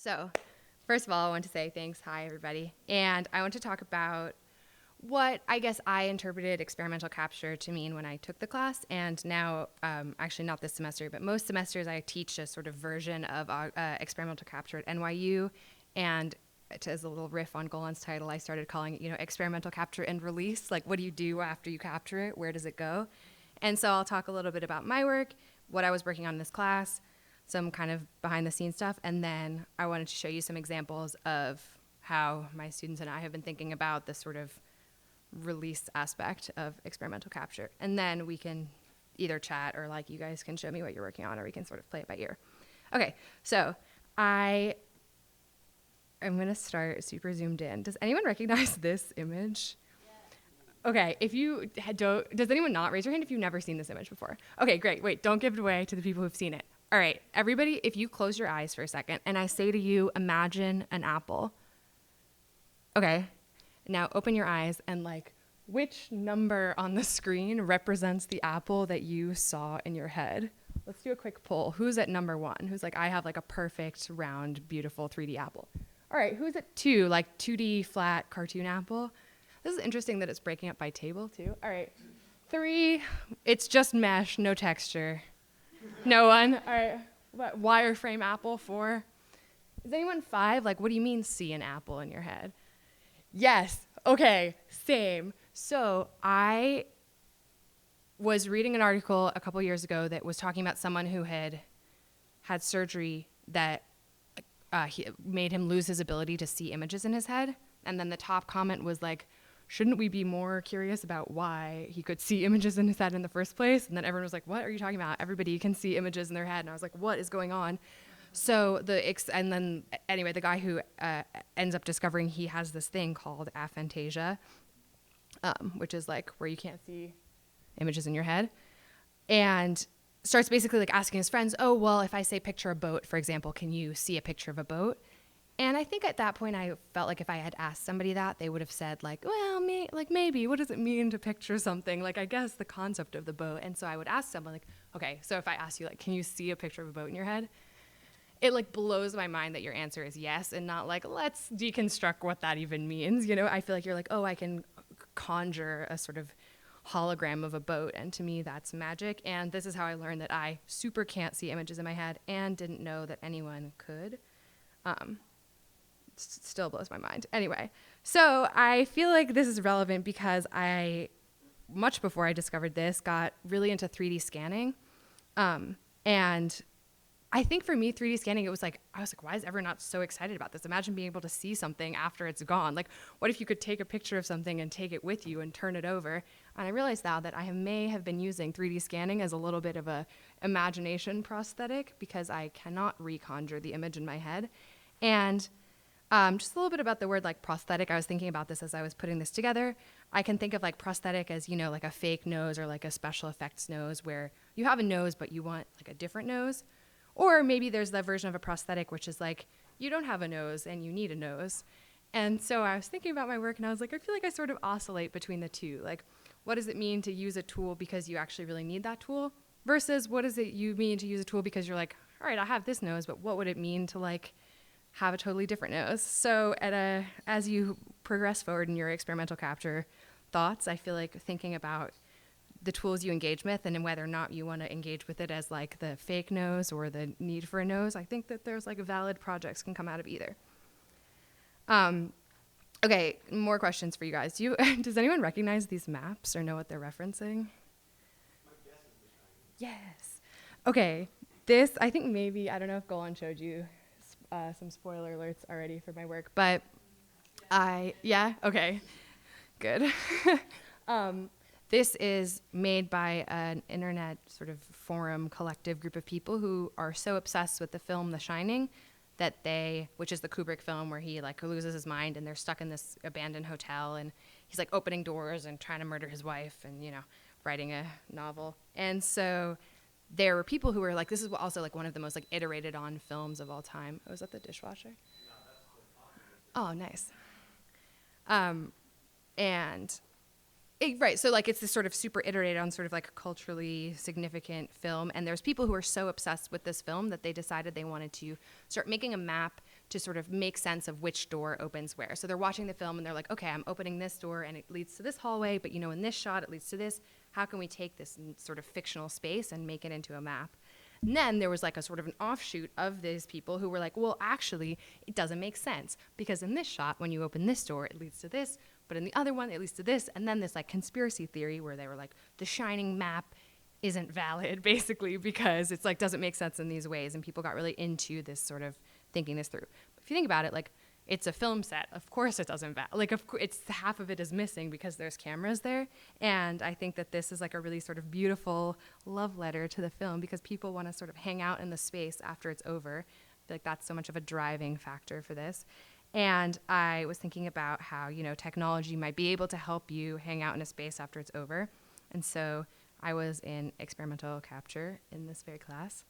So, first of all, I want to say thanks. Hi, everybody. And I want to talk about what I guess I interpreted experimental capture to mean when I took the class. And now, actually not this semester, but most semesters I teach a sort of version of experimental capture at NYU. And as a little riff on Golan's title, I started calling it, experimental capture and release. Like, what do you do after you capture it? Where does it go? And so I'll talk a little bit about my work, what I was working on in this class, some kind of behind the scenes stuff, and then I wanted to show you some examples of how my students and I have been thinking about this sort of release aspect of experimental capture. And then we can either chat or you guys can show me what you're working on, or we can sort of play it by ear. Okay, so I'm gonna start super zoomed in. Does anyone recognize this image? Okay, if you don't, does anyone not raise your hand if you've never seen this image before? Okay, great. Wait, don't give it away to the people who've seen it. All right, everybody, if you close your eyes for a second and I say to you, imagine an apple. Okay, now open your eyes and which number on the screen represents the apple that you saw in your head? Let's do a quick poll. Who's at number 1? Who's I have a perfect, round, beautiful 3D apple? All right, who's at 2, 2D flat cartoon apple? This is interesting that it's breaking up by table too. All right, 3, it's just mesh, no texture. No one? All right, what, wireframe apple? 4? Is anyone 5? What do you mean see an apple in your head? Yes, okay, same. So I was reading an article a couple years ago that was talking about someone who had surgery that made him lose his ability to see images in his head. And then the top comment was shouldn't we be more curious about why he could see images in his head in the first place? And then everyone was like, what are you talking about? Everybody can see images in their head. And I was like, what is going on? So anyway, the guy who ends up discovering he has this thing called aphantasia, which is where you can't see images in your head, and starts basically asking his friends, oh, well, if I say picture a boat, for example, can you see a picture of a boat? And I think at that point I felt if I had asked somebody that, they would have said well, maybe, what does it mean to picture something? I guess the concept of the boat. And so I would ask someone okay, so if I ask you can you see a picture of a boat in your head? It blows my mind that your answer is yes and not let's deconstruct what that even means. I feel you're oh, I can conjure a sort of hologram of a boat, and to me that's magic. And this is how I learned that I super can't see images in my head and didn't know that anyone could. Still blows my mind. Anyway, so I feel this is relevant because I, much before I discovered this, got really into 3D scanning. And I think for me, 3D scanning, it was I was why is everyone not so excited about this? Imagine being able to see something after it's gone. What if you could take a picture of something and take it with you and turn it over? And I realized now that I may have been using 3D scanning as a little bit of a imagination prosthetic because I cannot reconjure the image in my head. And just a little bit about the word prosthetic. I was thinking about this as I was putting this together. I can think of prosthetic as, a fake nose or a special effects nose where you have a nose but you want a different nose. Or maybe there's the version of a prosthetic which is you don't have a nose and you need a nose. And so I was thinking about my work and I was I feel I sort of oscillate between the two. What does it mean to use a tool because you actually really need that tool versus what does it you mean to use a tool because you're all right, I have this nose, but what would it mean to have a totally different nose? So as you progress forward in your experimental capture thoughts, I feel thinking about the tools you engage with and whether or not you want to engage with it as the fake nose or the need for a nose. I think that there's valid projects can come out of either. Okay, more questions for you guys. Does anyone recognize these maps or know what they're referencing? My guess is the Chinese. Yes. Okay, this, I think maybe, I don't know if Golan showed you some spoiler alerts already for my work, but yeah, okay, good. This is made by an internet sort of forum collective group of people who are so obsessed with the film The Shining that which is the Kubrick film where he loses his mind and they're stuck in this abandoned hotel and he's opening doors and trying to murder his wife and, writing a novel. And so there were people who were this is also one of the most iterated on films of all time. Oh, is that the dishwasher? No, that's the Oh, nice. And Right. So like it's this sort of super iterated on sort of like a culturally significant film. And there's people who are so obsessed with this film that they decided they wanted to start making a map to sort of make sense of which door opens where. So they're watching the film and they're like, okay, I'm opening this door and it leads to this hallway, but you know, in this shot, it leads to this. How can we take this sort of fictional space and make it into a map? And then there was like a sort of an offshoot of these people who were like, well, actually, it doesn't make sense because in this shot, when you open this door, it leads to this, but in the other one, it leads to this. And then this like conspiracy theory where they were like, the Shining map isn't valid basically because it's like doesn't make sense in these ways. And people got really into this sort of thinking this through. But if you think about it, like it's a film set. Of course it doesn't like it's half of it is missing because there's cameras there. And I think that this is like a really sort of beautiful love letter to the film because people want to sort of hang out in the space after it's over. I feel like that's so much of a driving factor for this. And I was thinking about how, you know, technology might be able to help you hang out in a space after it's over. And so I was in experimental capture in this very class.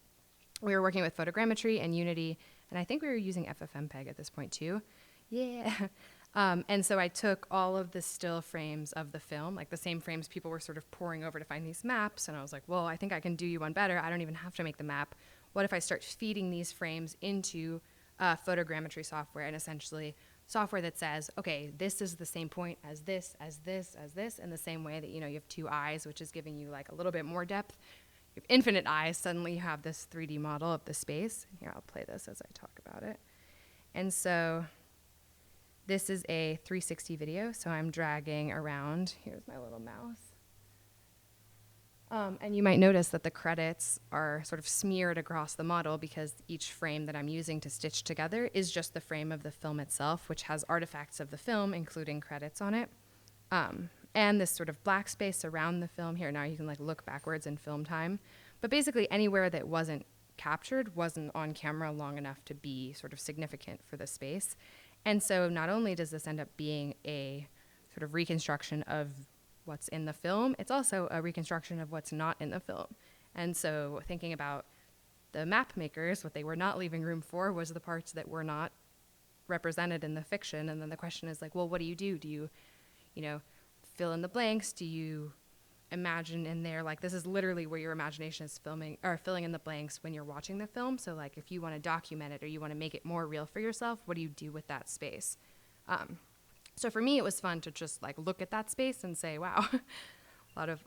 We were working with photogrammetry and Unity, and I think we were using FFmpeg at this point too. Yeah. And so I took all of the still frames of the film, like the same frames people were sort of pouring over to find these maps, and I was like, well, I think I can do you one better. I don't even have to make the map. What if I start feeding these frames into photogrammetry software, and essentially software that says, okay, this is the same point as this, as this, as this, in the same way that, you know, you have two eyes, which is giving you like a little bit more depth. You have infinite eyes, suddenly you have this 3D model of the space. Here, I'll play this as I talk about it. And so this is a 360 video, so I'm dragging around. Here's my little mouse. And you might notice that the credits are sort of smeared across the model because each frame that I'm using to stitch together is just the frame of the film itself, which has artifacts of the film, including credits on it. And this sort of black space around the film here. Now you can like look backwards in film time. But basically anywhere that wasn't captured wasn't on camera long enough to be sort of significant for the space. And so not only does this end up being a sort of reconstruction of what's in the film, it's also a reconstruction of what's not in the film. And so thinking about the map makers, what they were not leaving room for was the parts that were not represented in the fiction. And then the question is like, well, what do? Do you know, fill in the blanks? Do you imagine in there, like this is literally where your imagination is filming or filling in the blanks when you're watching the film. So like if you want to document it or you want to make it more real for yourself, what do you do with that space? So for me, it was fun to just like look at that space and say, wow, a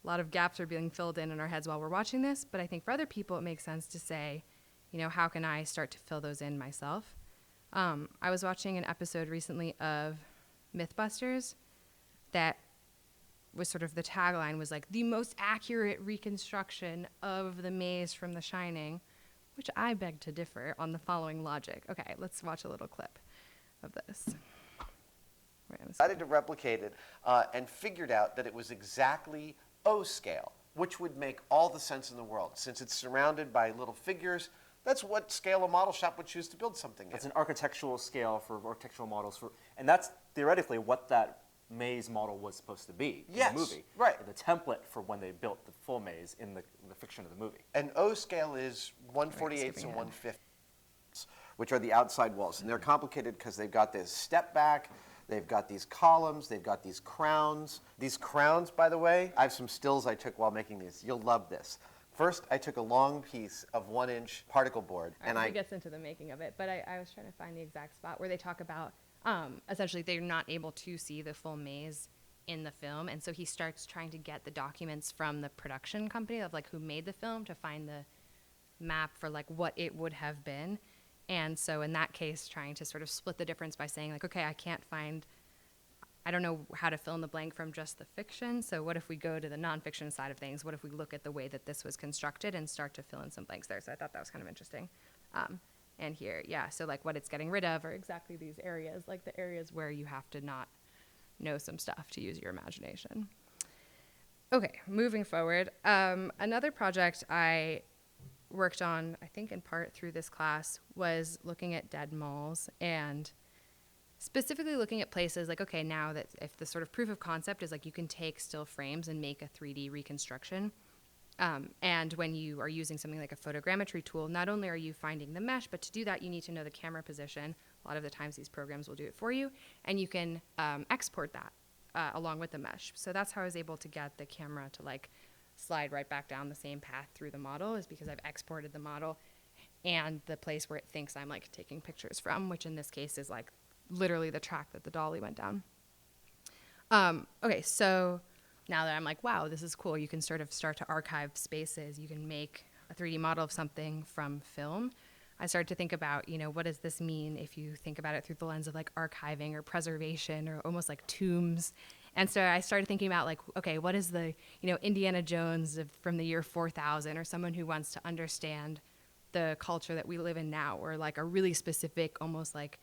lot of gaps are being filled in our heads while we're watching this. But I think for other people, it makes sense to say, you know, how can I start to fill those in myself? I was watching an episode recently of Mythbusters that was sort of the tagline was like the most accurate reconstruction of the maze from The Shining, which I beg to differ on the following logic. Okay, let's watch a little clip of this. Decided to replicate it and figured out that it was exactly O scale, which would make all the sense in the world. Since it's surrounded by little figures, that's what scale a model shop would choose to build something in. It's an architectural scale for architectural models, and that's theoretically what that maze model was supposed to be in the movie. Right. The template for when they built the full maze in the fiction of the movie. And O scale is 1/48 and 1/5, which are the outside walls. And they're complicated because they've got this step back, they've got these columns, they've got these crowns. These crowns, by the way, I have some stills I took while making these. You'll love this. First, I took a long piece of 1-inch particle board. And he gets into the making of it, but I was trying to find the exact spot where they talk about essentially they're not able to see the full maze in the film, and so he starts trying to get the documents from the production company of like who made the film to find the map for like what it would have been. And so in that case, trying to sort of split the difference by saying like, okay, I don't know how to fill in the blank from just the fiction, so what if we go to the nonfiction side of things? What if we look at the way that this was constructed and start to fill in some blanks there? So I thought that was kind of interesting. And here, yeah, so like what it's getting rid of are exactly these areas, like the areas where you have to not know some stuff to use your imagination. Okay, moving forward. Another project I worked on, I think in part through this class, was looking at dead malls and specifically looking at places like, okay, now that if the sort of proof of concept is like you can take still frames and make a 3D reconstruction, and when you are using something like a photogrammetry tool, not only are you finding the mesh, but to do that, you need to know the camera position. A lot of the times these programs will do it for you, and you can export that along with the mesh. So that's how I was able to get the camera to like slide right back down the same path through the model, is because I've exported the model and the place where it thinks I'm like taking pictures from, which in this case is like literally the track that the dolly went down. Okay, so now that I'm like, wow, this is cool, you can sort of start to archive spaces. You can make a 3D model of something from film. I started to think about, you know, what does this mean if you think about it through the lens of like archiving or preservation or almost like tombs. And so I started thinking about like, okay, what is the, you know, Indiana Jones from the year 4000, or someone who wants to understand the culture that we live in now, or like a really specific, almost like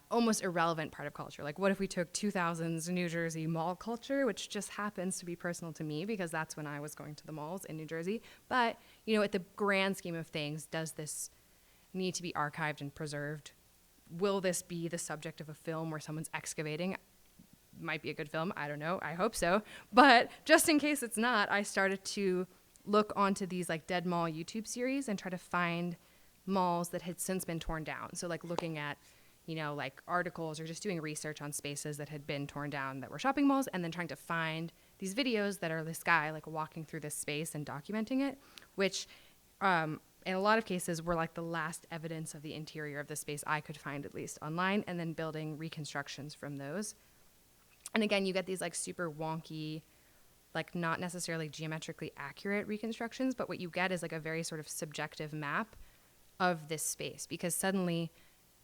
almost irrelevant part of culture. Like what if we took 2000s New Jersey mall culture, which just happens to be personal to me because that's when I was going to the malls in New Jersey. But, you know, at the grand scheme of things, does this need to be archived and preserved? Will this be the subject of a film where someone's excavating? Might be a good film. I don't know. I hope so. But just in case it's not, I started to look onto these like dead mall YouTube series and try to find malls that had since been torn down. So like looking at, you know, like articles or just doing research on spaces that had been torn down that were shopping malls, and then trying to find these videos that are this guy like walking through this space and documenting it, which in a lot of cases were like the last evidence of the interior of the space I could find, at least online, and then building reconstructions from those. And again, you get these like super wonky, like not necessarily geometrically accurate reconstructions, but what you get is like a very sort of subjective map of this space, because suddenly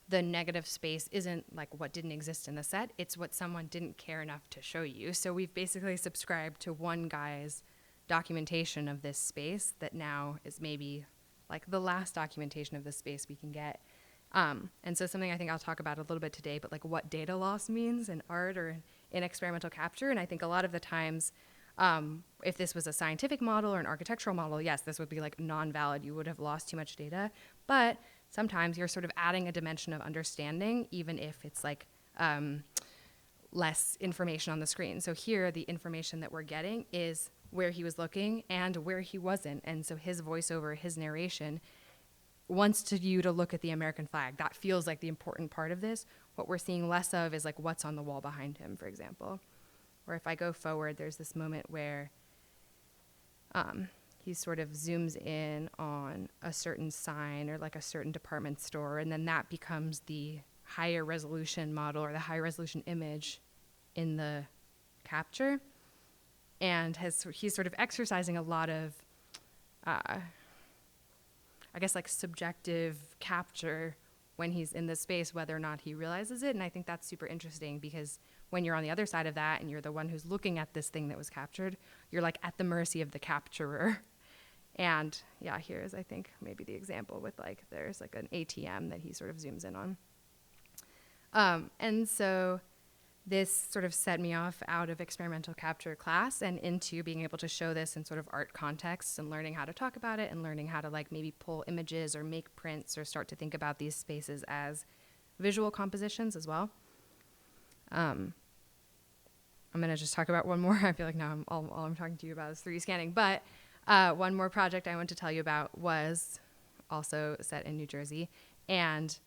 the negative space isn't like what didn't exist in the set, it's what someone didn't care enough to show you. So we've basically subscribed to one guy's documentation of this space that now is maybe like the last documentation of this space we can get. And so something I think I'll talk about a little bit today, but like what data loss means in art or in experimental capture. And I think a lot of the times, if this was a scientific model or an architectural model, yes, this would be like non-valid. You would have lost too much data. But sometimes you're sort of adding a dimension of understanding, even if it's like less information on the screen. So here, the information that we're getting is where he was looking and where he wasn't. And so his voiceover, his narration, wants you to look at the American flag. That feels like the important part of this. What we're seeing less of is like what's on the wall behind him, for example. Or if I go forward, there's this moment where he sort of zooms in on a certain sign or like a certain department store, and then that becomes the higher resolution model or the higher resolution image in the capture. And he's sort of exercising a lot of, I guess, like subjective capture when he's in this space, whether or not he realizes it. And I think that's super interesting, because when you're on the other side of that and you're the one who's looking at this thing that was captured, you're like at the mercy of the capturer. And yeah, here's, I think, maybe the example with like, there's like an ATM that he sort of zooms in on. And so this sort of set me off out of experimental capture class and into being able to show this in sort of art contexts and learning how to talk about it and learning how to like maybe pull images or make prints or start to think about these spaces as visual compositions as well. I'm going to just talk about one more. I feel like now all I'm talking to you about is 3D scanning. But one more project I want to tell you about was also set in New Jersey, and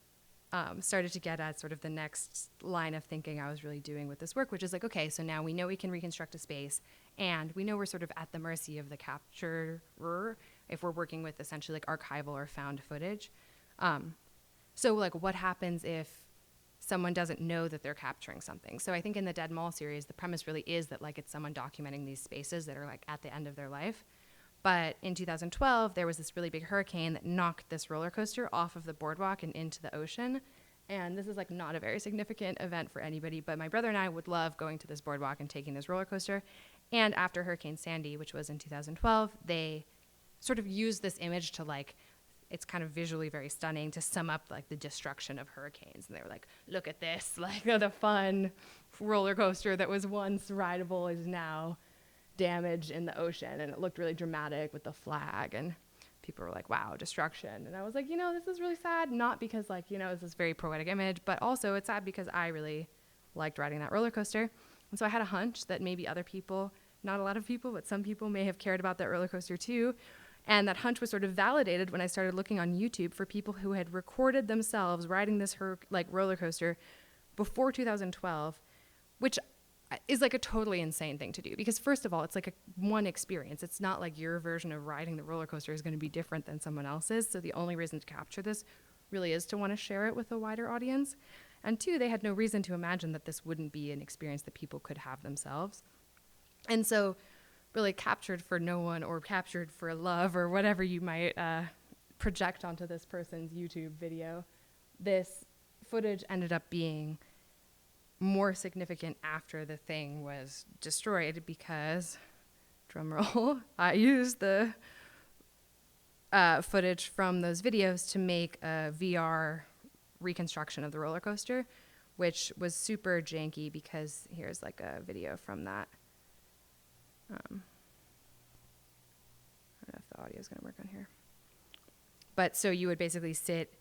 started to get at sort of the next line of thinking I was really doing with this work, which is like, okay, so now we know we can reconstruct a space, and we know we're sort of at the mercy of the capturer if we're working with essentially like archival or found footage. So like what happens if someone doesn't know that they're capturing something? So I think in the Dead Mall series, the premise really is that like it's someone documenting these spaces that are like at the end of their life. But in 2012, there was this really big hurricane that knocked this roller coaster off of the boardwalk and into the ocean. And this is like not a very significant event for anybody, but my brother and I would love going to this boardwalk and taking this roller coaster. And after Hurricane Sandy, which was in 2012, they sort of used this image to like, it's kind of visually very stunning to sum up like the destruction of hurricanes. And they were like, look at this, like the fun roller coaster that was once rideable is now damaged in the ocean. And it looked really dramatic with the flag, and people were like, wow, destruction. And I was like, you know, this is really sad, not because like, you know, it's this very poetic image, but also it's sad because I really liked riding that roller coaster. And so I had a hunch that maybe other people, not a lot of people, but some people may have cared about that roller coaster too. And that hunch was sort of validated when I started looking on YouTube for people who had recorded themselves riding this like roller coaster before 2012, which is like a totally insane thing to do, because first of all, it's like one experience. It's not like your version of riding the roller coaster is going to be different than someone else's. So the only reason to capture this really is to want to share it with a wider audience. And two, they had no reason to imagine that this wouldn't be an experience that people could have themselves. And so really captured for no one, or captured for love, or whatever you might project onto this person's YouTube video, this footage ended up being more significant after the thing was destroyed, because, drumroll, I used the footage from those videos to make a VR reconstruction of the roller coaster, which was super janky, because here's like a video from that. I don't know if the audio is going to work on here. But so you would basically sit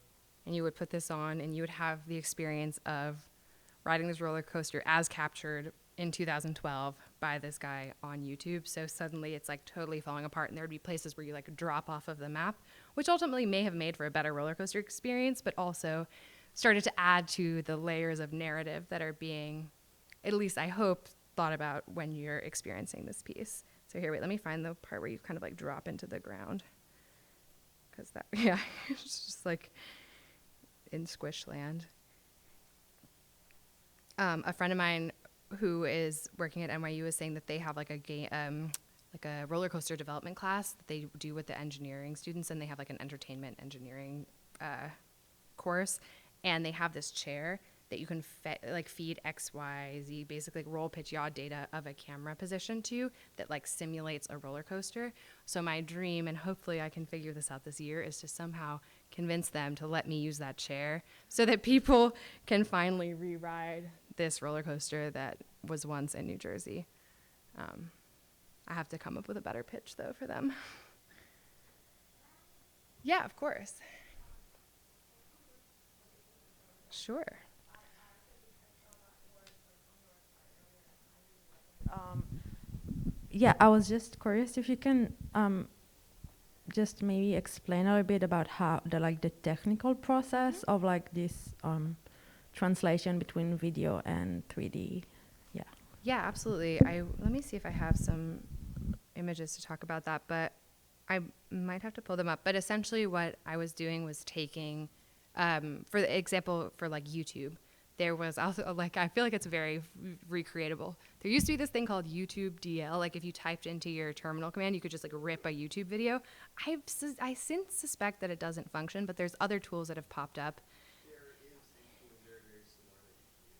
and you would put this on, and you would have the experience of riding this roller coaster as captured in 2012 by this guy on YouTube. So suddenly it's like totally falling apart, and there would be places where you like drop off of the map, which ultimately may have made for a better roller coaster experience, but also started to add to the layers of narrative that are being, at least I hope, thought about when you're experiencing this piece. So here, wait, let me find the part where you kind of like drop into the ground. Because that, yeah, it's just like in squish land. A friend of mine who is working at NYU is saying that they have like a game, like a roller coaster development class that they do with the engineering students, and they have like an entertainment engineering course, and they have this chair that you can feed X, Y, Z, basically roll, pitch, yaw data of a camera position to, that like simulates a roller coaster. So my dream, and hopefully I can figure this out this year, is to somehow convince them to let me use that chair so that people can finally re-ride this roller coaster that was once in New Jersey. I have to come up with a better pitch though for them. Yeah, of course. Sure. Yeah, I was just curious if you can just maybe explain a little bit about how the technical process of like this translation between video and 3D. Yeah. Yeah, absolutely. Let me see if I have some images to talk about that, but I might have to pull them up. But essentially what I was doing was taking, for the example, for like YouTube, there was also, like, I feel like it's very recreatable. There used to be this thing called YouTube DL. Like, if you typed into your terminal command, you could just, like, rip a YouTube video. I since suspect that it doesn't function, but there's other tools that have popped up. There is a tool very, very similar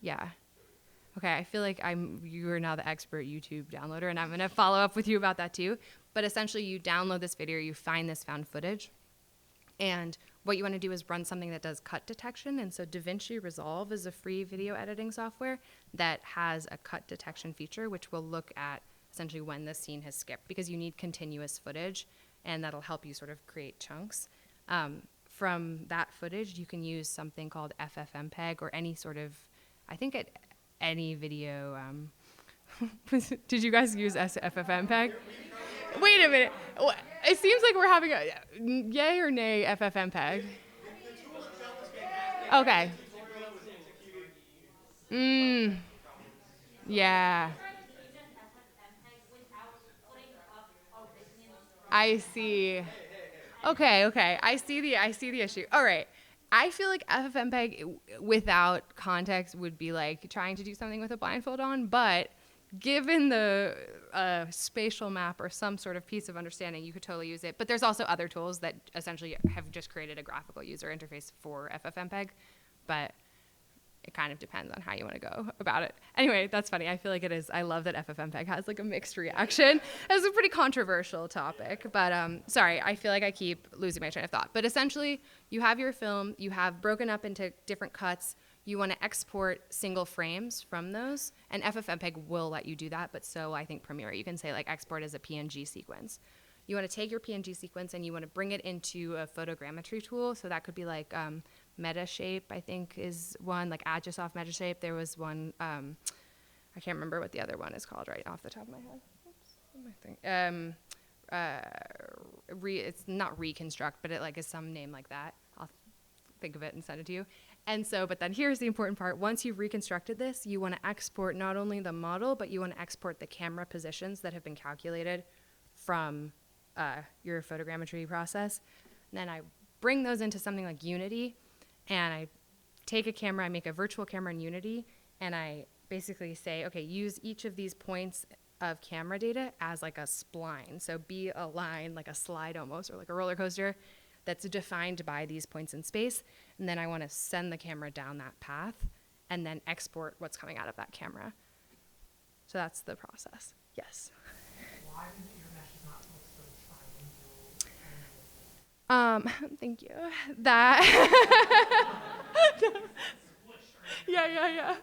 that Yeah. Okay, I feel like you are now the expert YouTube downloader, and I'm going to follow up with you about that, too. But essentially, you download this video, you find this found footage, and what you want to do is run something that does cut detection. And so DaVinci Resolve is a free video editing software that has a cut detection feature, which will look at essentially when the scene has skipped, because you need continuous footage, and that'll help you sort of create chunks. From that footage, you can use something called FFmpeg, or any sort of, I think any video. Did you guys use FFmpeg? Wait a minute. It seems like we're having a yay or nay FFmpeg. Okay. Yeah. I see. Okay. I see the issue. All right. I feel like FFmpeg without context would be like trying to do something with a blindfold on, but given the spatial map or some sort of piece of understanding, you could totally use it. But there's also other tools that essentially have just created a graphical user interface for FFmpeg, but it kind of depends on how you want to go about it. Anyway, that's funny. I feel like it is. I love that FFmpeg has like a mixed reaction. It's a pretty controversial topic, but sorry, I feel like I keep losing my train of thought. But essentially, you have your film, you have broken up into different cuts. You want to export single frames from those, and FFmpeg will let you do that, but so I think Premiere. You can say like export as a PNG sequence. You want to take your PNG sequence and you want to bring it into a photogrammetry tool. So that could be like Metashape, I think is one, like Agisoft Metashape. There was one, I can't remember what the other one is called right off the top of my head. Oops, what am I thinking? It's not Reconstruct, but it like is some name like that. I'll think of it and send it to you. And so, but then here's the important part. Once you've reconstructed this, you want to export not only the model, but you want to export the camera positions that have been calculated from your photogrammetry process. And then I bring those into something like Unity, and I take a camera, I make a virtual camera in Unity, and I basically say, okay, use each of these points of camera data as like a spline. So be a line, like a slide almost, or like a roller coaster that's defined by these points in space. And then I want to send the camera down that path and then export what's coming out of that camera. So that's the process. Yes. Why is it your mesh is not supposed to triangle? Thank you. That. Yeah.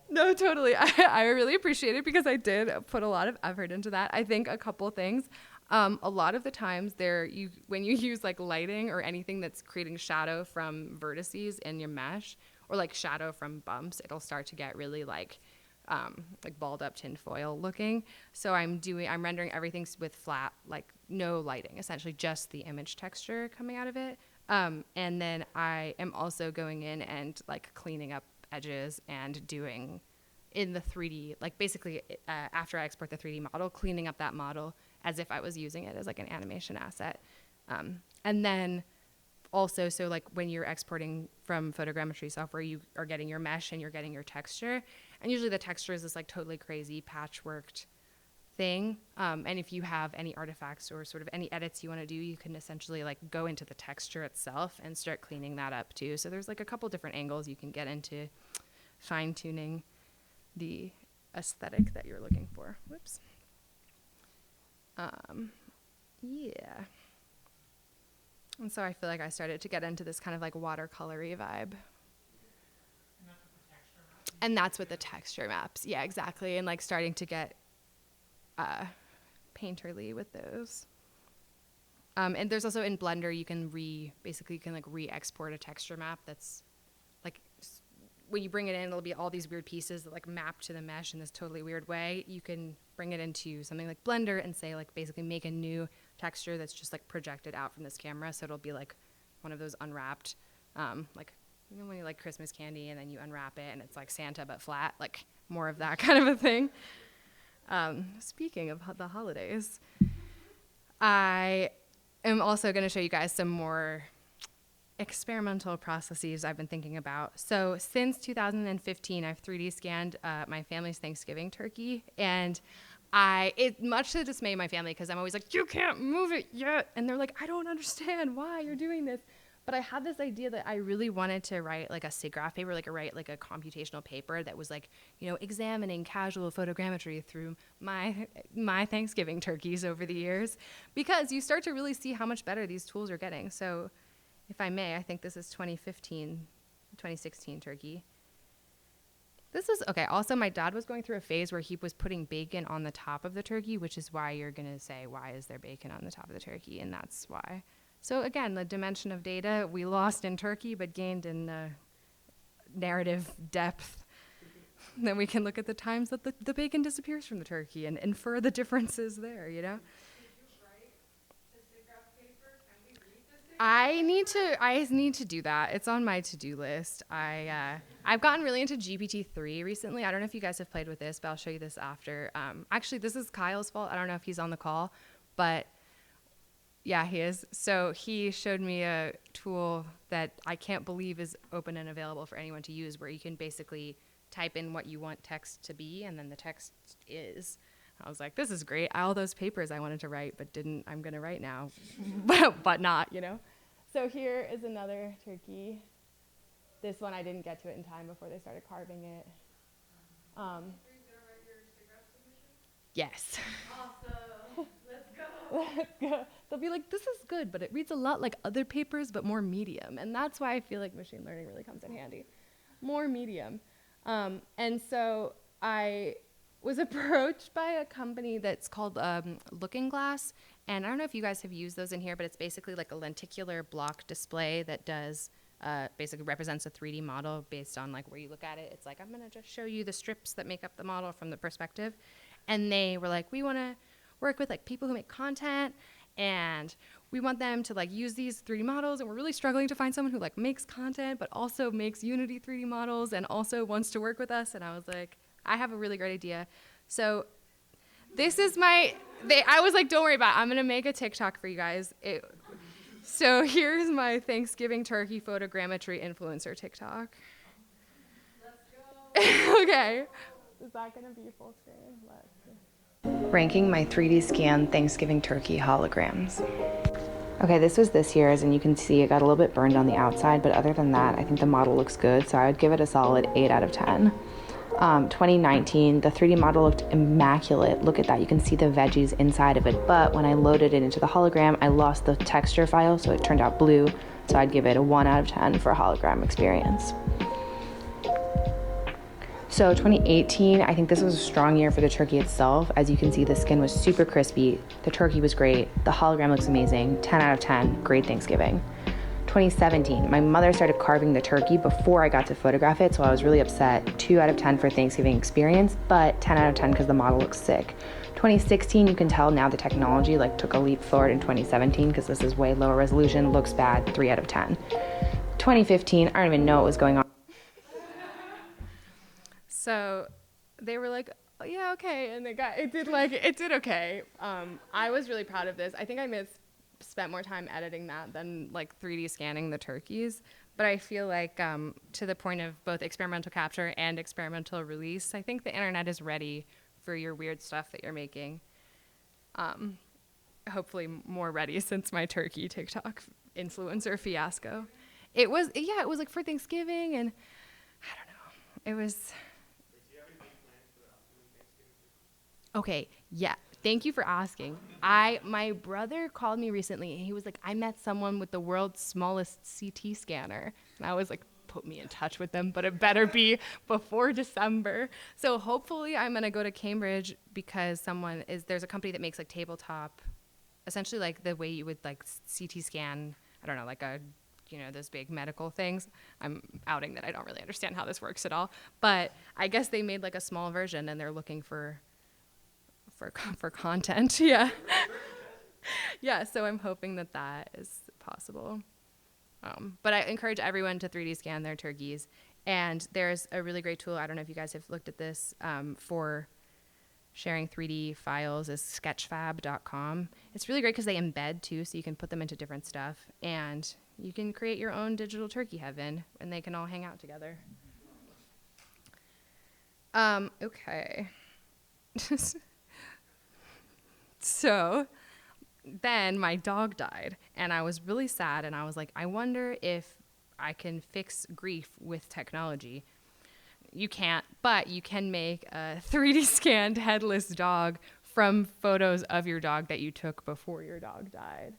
No, totally. I really appreciate it because I did put a lot of effort into that. I think a couple things. A lot of the times when you use like lighting or anything that's creating shadow from vertices in your mesh, or like shadow from bumps, it'll start to get really like balled up tinfoil looking. So I'm rendering everything with flat, like no lighting, essentially just the image texture coming out of it. And then I am also going in and like cleaning up edges and doing in the 3D, like basically after I export the 3D model, cleaning up that model as if I was using it as like an animation asset. And then also, so like when you're exporting from photogrammetry software, you are getting your mesh and you're getting your texture. And usually the texture is this like totally crazy patchworked thing. And if you have any artifacts or sort of any edits you want to do, you can essentially like go into the texture itself and start cleaning that up too. So there's like a couple different angles you can get into fine tuning the aesthetic that you're looking for. Whoops. Yeah. And so I feel like I started to get into this kind of like watercolory vibe. And that's with the texture maps. Yeah, exactly. And like starting to get painterly with those. And there's also in Blender, you can re-export a texture map that's like, when you bring it in, it'll be all these weird pieces that like map to the mesh in this totally weird way. You can bring it into something like Blender and say like basically make a new texture that's just like projected out from this camera. So it'll be like one of those unwrapped, like, you know, when you like Christmas candy and then you unwrap it and it's like Santa but flat, like more of that kind of a thing. Speaking of the holidays, I am also going to show you guys some more experimental processes I've been thinking about. So since 2015, I've 3D scanned my family's Thanksgiving turkey, and much to the dismay of my family, because I'm always like, you can't move it yet, and they're like, I don't understand why you're doing this. But I had this idea that I really wanted to write like a SIGGRAPH paper, write like a computational paper that was like, you know, examining casual photogrammetry through my Thanksgiving turkeys over the years, because you start to really see how much better these tools are getting. So if I may, I think this is 2016 turkey. This is, okay, also my dad was going through a phase where he was putting bacon on the top of the turkey, which is why you're going to say, why is there bacon on the top of the turkey? And that's why. So again, the dimension of data we lost in turkey, but gained in narrative depth. Then we can look at the times that the bacon disappears from the turkey and infer the differences there, you know? I need to do that. It's on my to-do list. I've gotten really into GPT-3 recently. I don't know if you guys have played with this, but I'll show you this after. Actually, this is Kyle's fault. I don't know if he's on the call, but yeah, he is. So he showed me a tool that I can't believe is open and available for anyone to use, where you can basically type in what you want text to be, and then the text is. I was like, this is great. All those papers I wanted to write but didn't, I'm going to write now, but not, you know? So here is another turkey. This one I didn't get to it in time before they started carving it. Yes. Awesome. Let's go. Let's go. They'll be like, this is good, but it reads a lot like other papers, but more medium. And that's why I feel like machine learning really comes in handy. More medium. And so I was approached by a company that's called Looking Glass. And I don't know if you guys have used those in here, but it's basically like a lenticular block display that does basically represents a 3D model based on like where you look at it. It's like, I'm going to just show you the strips that make up the model from the perspective. And they were like, we want to work with like people who make content and we want them to like use these 3D models, and we're really struggling to find someone who like makes content but also makes Unity 3D models and also wants to work with us. And I was like, I have a really great idea. So this is I was like, don't worry about it. I'm gonna make a TikTok for you guys. So here's my Thanksgiving turkey photogrammetry influencer TikTok. Let's go. Okay. Is that gonna be full screen? Let's see. Ranking my 3D scan Thanksgiving turkey holograms. Okay, this was this year's, and you can see it got a little bit burned on the outside, but other than that, I think the model looks good, so I would give it a solid 8 out of 10. 2019, the 3D model looked immaculate. Look at that, you can see the veggies inside of it, but when I loaded it into the hologram, I lost the texture file, so it turned out blue, so I'd give it a 1 out of 10 for a hologram experience. So 2018, I think this was a strong year for the turkey itself. As you can see, the skin was super crispy, the turkey was great, the hologram looks amazing, 10 out of 10, great Thanksgiving. 2017, my mother started carving the turkey before I got to photograph it, so I was really upset. 2 out of 10 for Thanksgiving experience, but 10 out of 10 because the model looks sick. 2016, you can tell now the technology like took a leap forward in 2017 because this is way lower resolution, looks bad, 3 out of 10. 2015, I don't even know what was going on. So they were like, oh, yeah, okay, and it did okay. I was really proud of this. I think I spent more time editing that than like 3D scanning the turkeys, but I feel like to the point of both experimental capture and experimental release, I think the internet is ready for your weird stuff that you're making. Hopefully more ready since my turkey TikTok influencer fiasco. It was like for Thanksgiving, and I don't know, it was. Okay, yeah, thank you for asking. My brother called me recently, and he was like, I met someone with the world's smallest CT scanner. And I was like, put me in touch with them, but it better be before December. So hopefully I'm gonna go to Cambridge because there's a company that makes like tabletop, essentially like the way you would like CT scan, I don't know, like those big medical things. I'm outing that I don't really understand how this works at all, but I guess they made like a small version, and they're looking for content. Yeah. Yeah, so I'm hoping that is possible. But I encourage everyone to 3D scan their turkeys. And there's a really great tool, I don't know if you guys have looked at this, for sharing 3D files, is sketchfab.com. It's really great because they embed too, so you can put them into different stuff. And you can create your own digital turkey heaven, and they can all hang out together. Okay. So then my dog died, and I was really sad, and I was like, I wonder if I can fix grief with technology. You can't, but you can make a 3D scanned headless dog from photos of your dog that you took before your dog died.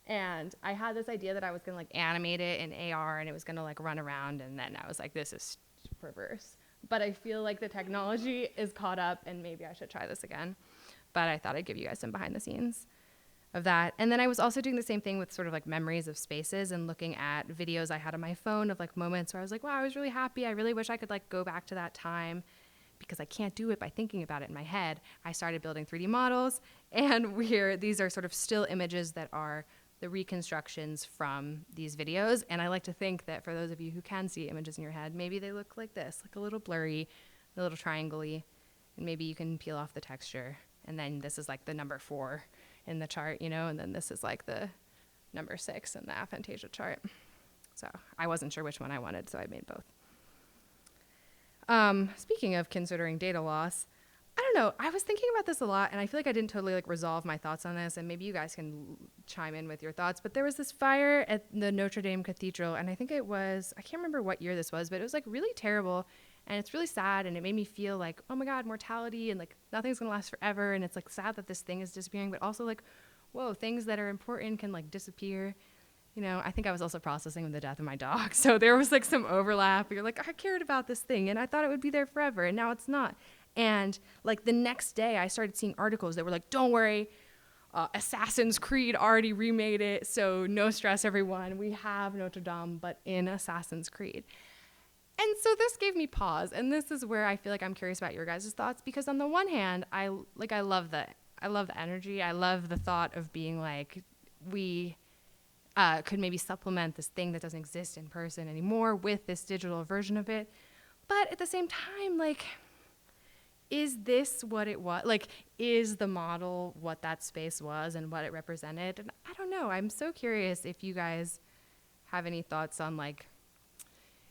And I had this idea that I was gonna like animate it in AR, and it was gonna like run around, and then I was like, this is perverse. But I feel like the technology is caught up, and maybe I should try this again. But I thought I'd give you guys some behind the scenes of that. And then I was also doing the same thing with sort of like memories of spaces and looking at videos I had on my phone of like moments where I was like, wow, I was really happy. I really wish I could like go back to that time, because I can't do it by thinking about it in my head. I started building 3D models, and these are sort of still images that are the reconstructions from these videos. And I like to think that for those of you who can see images in your head, maybe they look like this, like a little blurry, a little triangle-y, and maybe you can peel off the texture. And then this is like the number 4 in the chart, and then this is like the number 6 in the aphantasia chart. So I wasn't sure which one I wanted, so I made both. Speaking of considering data loss, I don't know, I was thinking about this a lot, and I feel like I didn't totally like resolve my thoughts on this, and maybe you guys can chime in with your thoughts, but there was this fire at the Notre Dame Cathedral, and I think I can't remember what year this was, but it was like really terrible. And it's really sad, and it made me feel like, oh my God, mortality, and like nothing's gonna last forever, and it's like sad that this thing is disappearing, but also like, whoa, things that are important can like disappear. I think I was also processing the death of my dog, so there was like some overlap. You're like, I cared about this thing, and I thought it would be there forever, and now it's not. And like the next day, I started seeing articles that were like, don't worry, Assassin's Creed already remade it, so no stress, everyone. We have Notre Dame, but in Assassin's Creed. And so this gave me pause, and this is where I feel like I'm curious about your guys' thoughts, because on the one hand, I love the love the energy. I love the thought of being like, we could maybe supplement this thing that doesn't exist in person anymore with this digital version of it. But at the same time, like, is this what it was? Like, is the model what that space was and what it represented? And I don't know. I'm so curious if you guys have any thoughts on, like,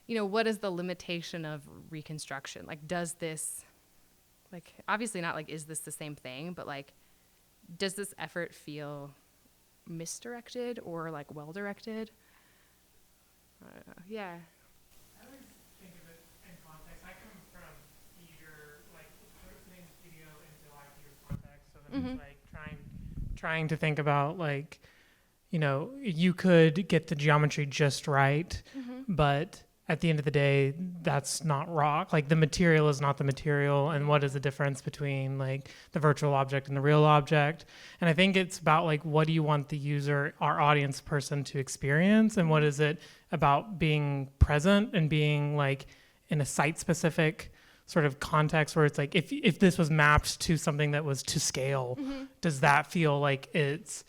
you know, what is the limitation of reconstruction? Like, does this, like, obviously not like, is this the same thing? But, like, does this effort feel misdirected or, like, well-directed? I don't know. Yeah. I always think of it in context. I come from theater, like putting studio into like theater context. So then it's like trying to think about, like, you know, you could get the geometry just right, but at the end of the day, that's not rock. Like, the material is not the material, and what is the difference between, like, the virtual object and the real object? And I think it's about, like, what do you want the user, our audience person, to experience, and what is it about being present and being, like, in a site-specific sort of context where it's like, if this was mapped to something that was to scale, does that feel like it's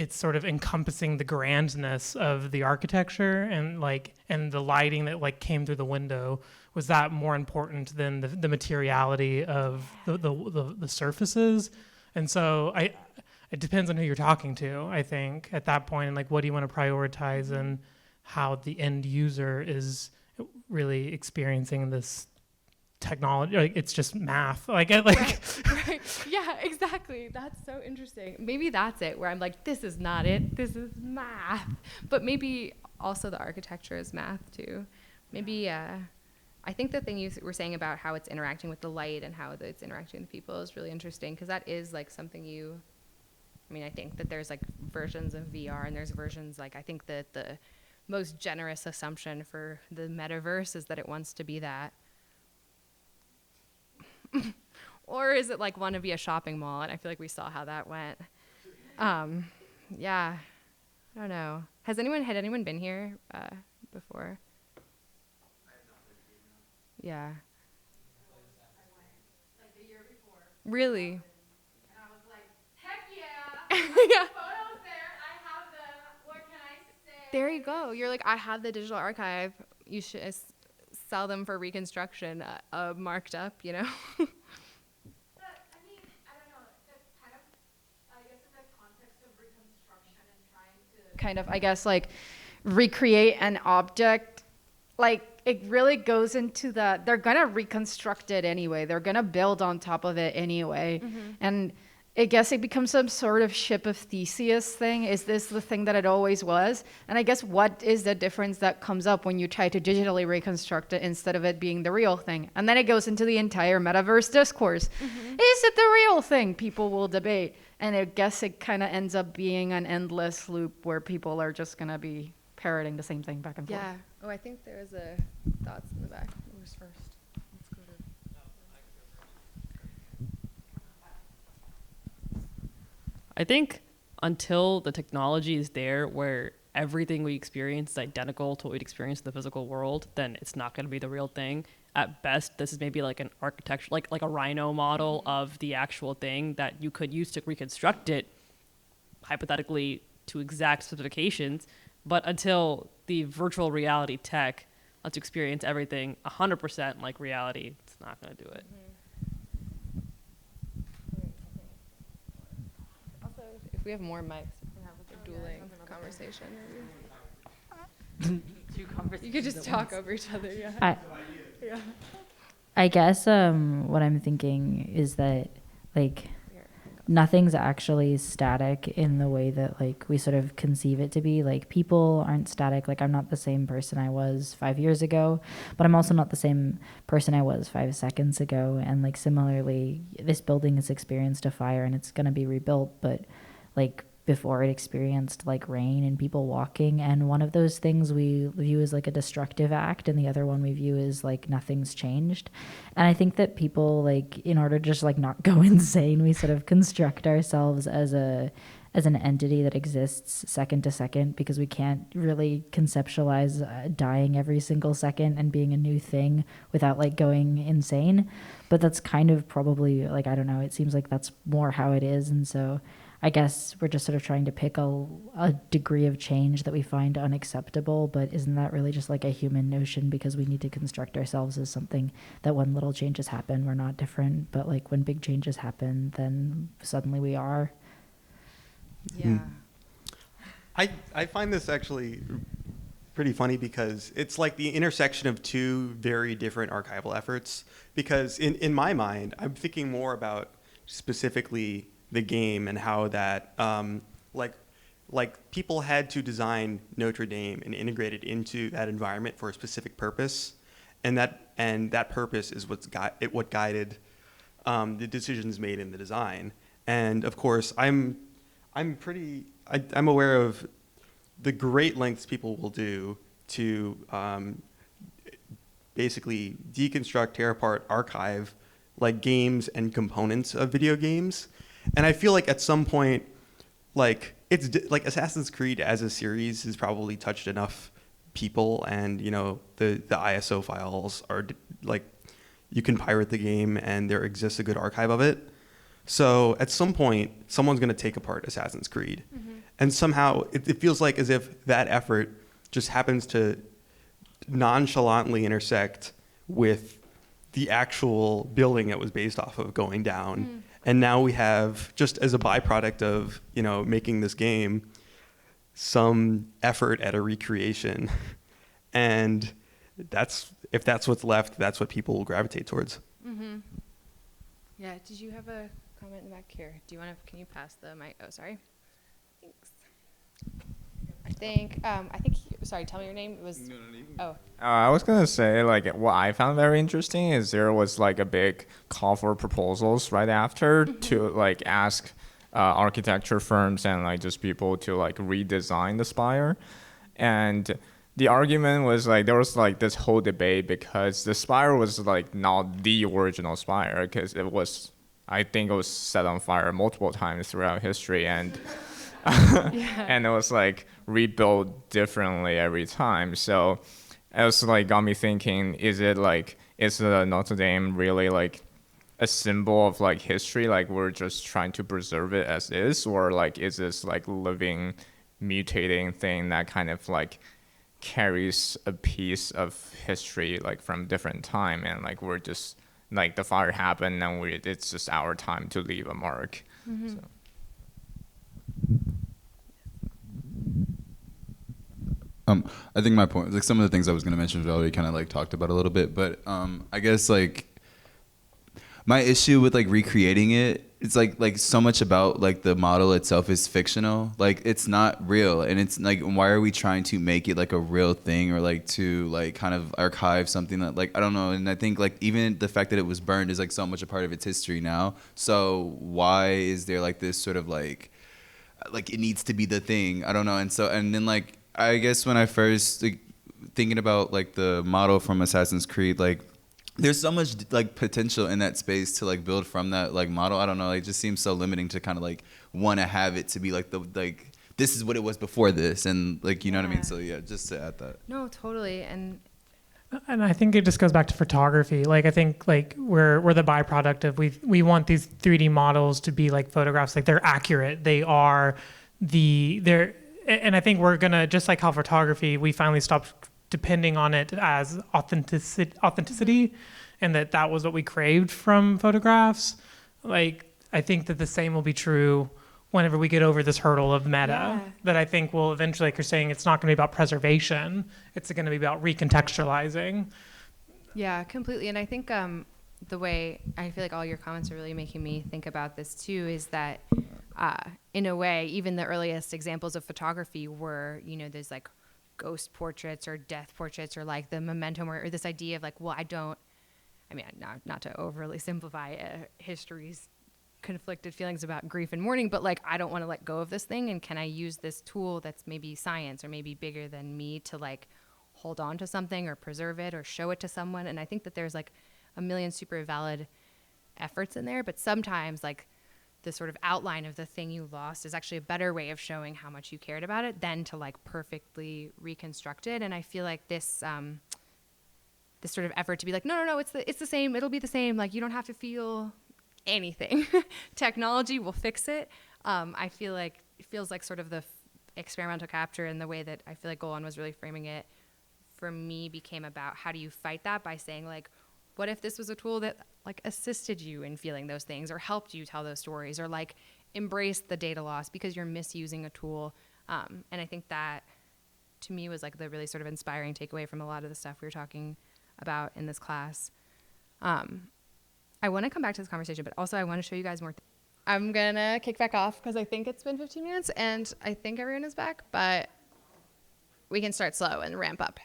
sort of encompassing the grandness of the architecture and, like, and the lighting that, like, came through the window? Was that more important than the materiality of the surfaces? And so it depends on who you're talking to, I think, at that point, and, like, what do you want to prioritize and how the end user is really experiencing this technology. Like, it's just math. Like, right. Yeah, exactly. That's so interesting. Maybe that's it, where I'm like, this is not it. This is math. But maybe also the architecture is math too. Maybe I think the thing you were saying about how it's interacting with the light and how it's interacting with people is really interesting, because that is, like, something I think that there's, like, versions of VR and there's versions, like, I think that the most generous assumption for the metaverse is that it wants to be that. Or is it, like, want to be a shopping mall? And I feel like we saw how that went. Yeah, I don't know. Had anyone been here before? Yeah. Like the year before. Really? And I was like, heck yeah. Yeah. Photos there. I have them. What can I say? There you go. You're like, I have the digital archive. You should sell them for reconstruction, marked up, you know? But, I mean, I don't know. That's kind of, I guess, in the context of reconstruction and trying to kind of, I guess, like, recreate an object, like, it really goes into the, they're going to reconstruct it anyway. They're going to build on top of it anyway. And I guess it becomes some sort of ship of Theseus thing. Is this the thing that it always was? And I guess what is the difference that comes up when you try to digitally reconstruct it instead of it being the real thing? And then it goes into the entire metaverse discourse. Is it the real thing? People will debate. And I guess it kind of ends up being an endless loop where people are just going to be parroting the same thing back and forth. Yeah. Oh, I think there was a thoughts in the back. Who's first? Let's go to. I think until the technology is there where everything we experience is identical to what we'd experience in the physical world, then it's not going to be the real thing. At best, this is maybe like an architecture, like a Rhino model of the actual thing that you could use to reconstruct it, hypothetically to exact specifications. But until the virtual reality tech lets you experience everything 100% like reality, it's not going to do it. Also, if we have more mics, we can have, like, a dueling conversation. You could just talk over each other. Yeah. I guess what I'm thinking is that, like, nothing's actually static in the way that, like, we sort of conceive it to be. Like, people aren't static. Like, I'm not the same person I was 5 years ago, but I'm also not the same person I was 5 seconds ago. And, like, similarly, this building has experienced a fire and it's going to be rebuilt, but, like, before it experienced, like, rain and people walking, and one of those things we view as, like, a destructive act, and the other one we view as, like, nothing's changed. And I think that people, like, in order to just, like, not go insane, we sort of construct ourselves as as an entity that exists second to second, because we can't really conceptualize dying every single second and being a new thing without like going insane. But that's kind of probably like, I don't know, it seems like that's more how it is. And so I guess we're just sort of trying to pick a degree of change that we find unacceptable, but isn't that really just like a human notion, because we need to construct ourselves as something that when little changes happen, we're not different, but like when big changes happen, then suddenly we are. Yeah. I find this actually pretty funny because it's like the intersection of two very different archival efforts, because in my mind, I'm thinking more about specifically the game and how that like people had to design Notre Dame and integrate it into that environment for a specific purpose, and that purpose is what guided the decisions made in the design. And of course, I'm aware of the great lengths people will do to basically deconstruct, tear apart, archive like games and components of video games. And I feel like at some point, like like Assassin's Creed as a series has probably touched enough people, and you know the ISO files are like, you can pirate the game and there exists a good archive of it. So at some point, someone's going to take apart Assassin's Creed, and somehow it feels like as if that effort just happens to nonchalantly intersect with the actual building it was based off of going down. And now we have, just as a byproduct of, you know, making this game, some effort at a recreation. And if that's what's left, that's what people will gravitate towards. Yeah, did you have a comment in the back here? Can you pass the mic? Oh, sorry. Thanks. Sorry, tell me your name. It was, I was going to say, like, what I found very interesting is there was, like, a big call for proposals right after to, like, ask architecture firms and, like, just people to, like, redesign the spire. And the argument was, like, there was, like, this whole debate because the spire was, like, not the original spire, because I think it was set on fire multiple times throughout history, and and it was like rebuilt differently every time. So it was like got me thinking, is the Notre Dame really like a symbol of like history, like we're just trying to preserve it as is, or like is this like living mutating thing that kind of like carries a piece of history like from different time, and like we're just like the fire happened and it's just our time to leave a mark. So. I think my point, like some of the things I was going to mention, we already kind of like talked about a little bit, but I guess like my issue with like recreating it, it's like so much about like the model itself is fictional, like it's not real, and it's like, why are we trying to make it like a real thing, or like to like kind of archive something that like, I don't know. And I think like even the fact that it was burned is like so much a part of its history now, so why is there like this sort of like it needs to be the thing, I don't know. And then like I guess when I first like thinking about like the model from Assassin's Creed, like there's so much like potential in that space to like build from that like model. I don't know, it just seems so limiting to kind of like want to have it to be like this is what it was before this, and like, you know what I mean? So yeah, just to add that. No, totally. And I think it just goes back to photography. Like I think like we're the byproduct of we want these 3D models to be like photographs, like they're accurate. And I think we're gonna, just like how photography, we finally stopped depending on it as authenticity, and that was what we craved from photographs. Like I think that the same will be true whenever we get over this hurdle of meta. That I think will eventually, like you're saying, it's not gonna be about preservation. It's gonna be about recontextualizing. Yeah, completely. And I think the way I feel like all your comments are really making me think about this too is that in a way, even the earliest examples of photography were, you know, there's like ghost portraits or death portraits, or like the memento, or this idea of like, well, not to overly simplify history's conflicted feelings about grief and mourning, but like, I don't want to let go of this thing, and can I use this tool that's maybe science or maybe bigger than me to like hold on to something or preserve it or show it to someone? And I think that there's like a million super valid efforts in there, but sometimes like the sort of outline of the thing you lost is actually a better way of showing how much you cared about it than to like perfectly reconstruct it. And I feel like this this sort of effort to be like, no, it's the same, it'll be the same, like you don't have to feel anything. Technology will fix it. I feel like it feels like sort of the experimental capture, and the way that I feel like Golan was really framing it for me became about how do you fight that by saying like, what if this was a tool that like assisted you in feeling those things or helped you tell those stories or like embrace the data loss because you're misusing a tool. And I think that to me was like the really sort of inspiring takeaway from a lot of the stuff we were talking about in this class. I want to come back to this conversation, but also I want to show you guys more. I'm going to kick back off because I think it's been 15 minutes and I think everyone is back, but we can start slow and ramp up.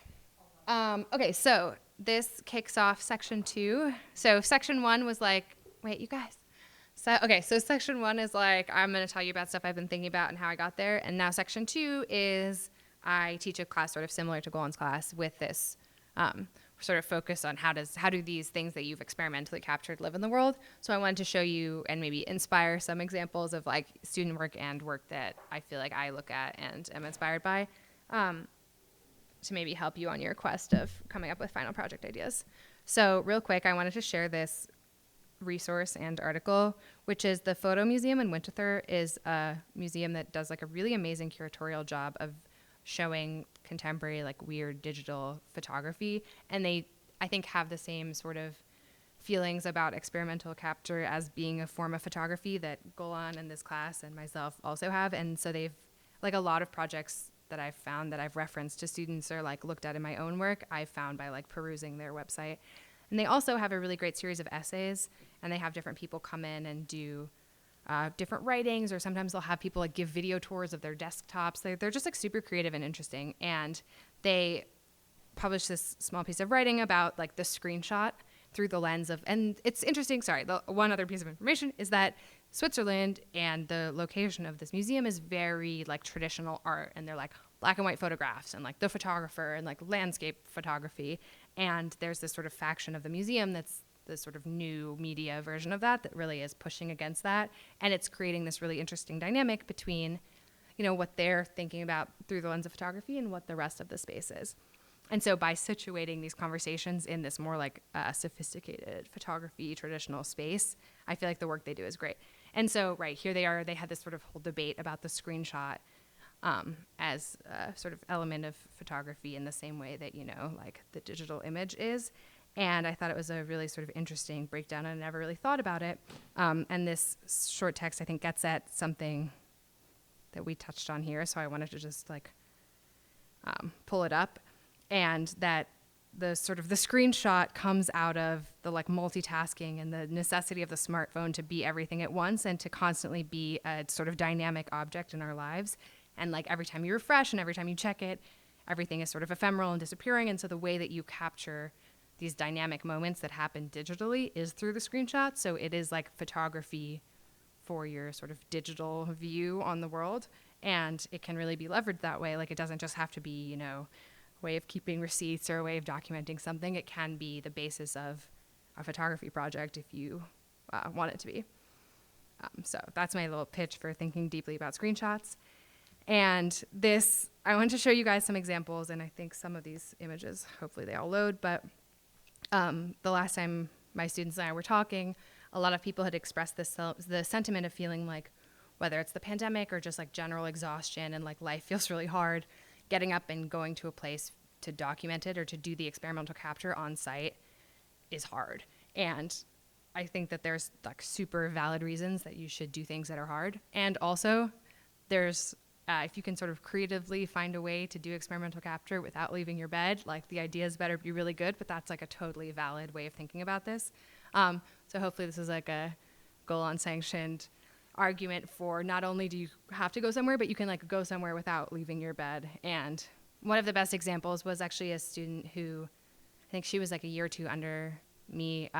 Okay, so this kicks off section 2. So section 1 was like, wait, you guys. So section 1 is like, I'm going to tell you about stuff I've been thinking about and how I got there. And now section 2 is I teach a class sort of similar to Golan's class with this sort of focus on how do these things that you've experimentally captured live in the world. So I wanted to show you and maybe inspire some examples of like student work and work that I feel like I look at and am inspired by, to maybe help you on your quest of coming up with final project ideas. So real quick, I wanted to share this resource and article, which is the Photo Museum in Winterthur is a museum that does like a really amazing curatorial job of showing contemporary like weird digital photography. And they, I think, have the same sort of feelings about experimental capture as being a form of photography that Golan and this class and myself also have. And so they've, like a lot of projects that I've found that I've referenced to students or like looked at in my own work, I've found by like perusing their website. And they also have a really great series of essays, and they have different people come in and do different writings, or sometimes they'll have people like give video tours of their desktops. They're just like super creative and interesting. And they published this small piece of writing about like the screenshot through the lens of, and it's interesting, sorry, the one other piece of information is that Switzerland and the location of this museum is very like traditional art, and they're like black and white photographs and like the photographer and like landscape photography. And there's this sort of faction of the museum that's the sort of new media version of that really is pushing against that. And it's creating this really interesting dynamic between, you know, what they're thinking about through the lens of photography and what the rest of the space is. And so by situating these conversations in this more like sophisticated photography traditional space, I feel like the work they do is great. And so right here they are, they had this sort of whole debate about the screenshot as a sort of element of photography in the same way that, you know, like the digital image is. And I thought it was a really sort of interesting breakdown, and I never really thought about it. And this short text, I think, gets at something that we touched on here, so I wanted to just like pull it up. And that the sort of the screenshot comes out of the like multitasking and the necessity of the smartphone to be everything at once and to constantly be a sort of dynamic object in our lives. And like every time you refresh and every time you check it, everything is sort of ephemeral and disappearing. And so the way that you capture these dynamic moments that happen digitally is through the screenshot. So it is like photography for your sort of digital view on the world. And it can really be leveraged that way. Like it doesn't just have to be, you know, a way of keeping receipts or a way of documenting something. It can be the basis of a photography project if you want it to be. So that's my little pitch for thinking deeply about screenshots. And this, I want to show you guys some examples, and I think some of these images, hopefully they all load, but the last time my students and I were talking, a lot of people had expressed the sentiment of feeling like, whether it's the pandemic or just like general exhaustion and like life feels really hard, getting up and going to a place to document it or to do the experimental capture on site is hard. And I think that there's like super valid reasons that you should do things that are hard. And also there's, if you can sort of creatively find a way to do experimental capture without leaving your bed, like the ideas better be really good, but that's like a totally valid way of thinking about this. So hopefully this is like a Golan sanctioned argument for not only do you have to go somewhere, but you can like go somewhere without leaving your bed. And one of the best examples was actually a student who, I think she was like a year or two under me,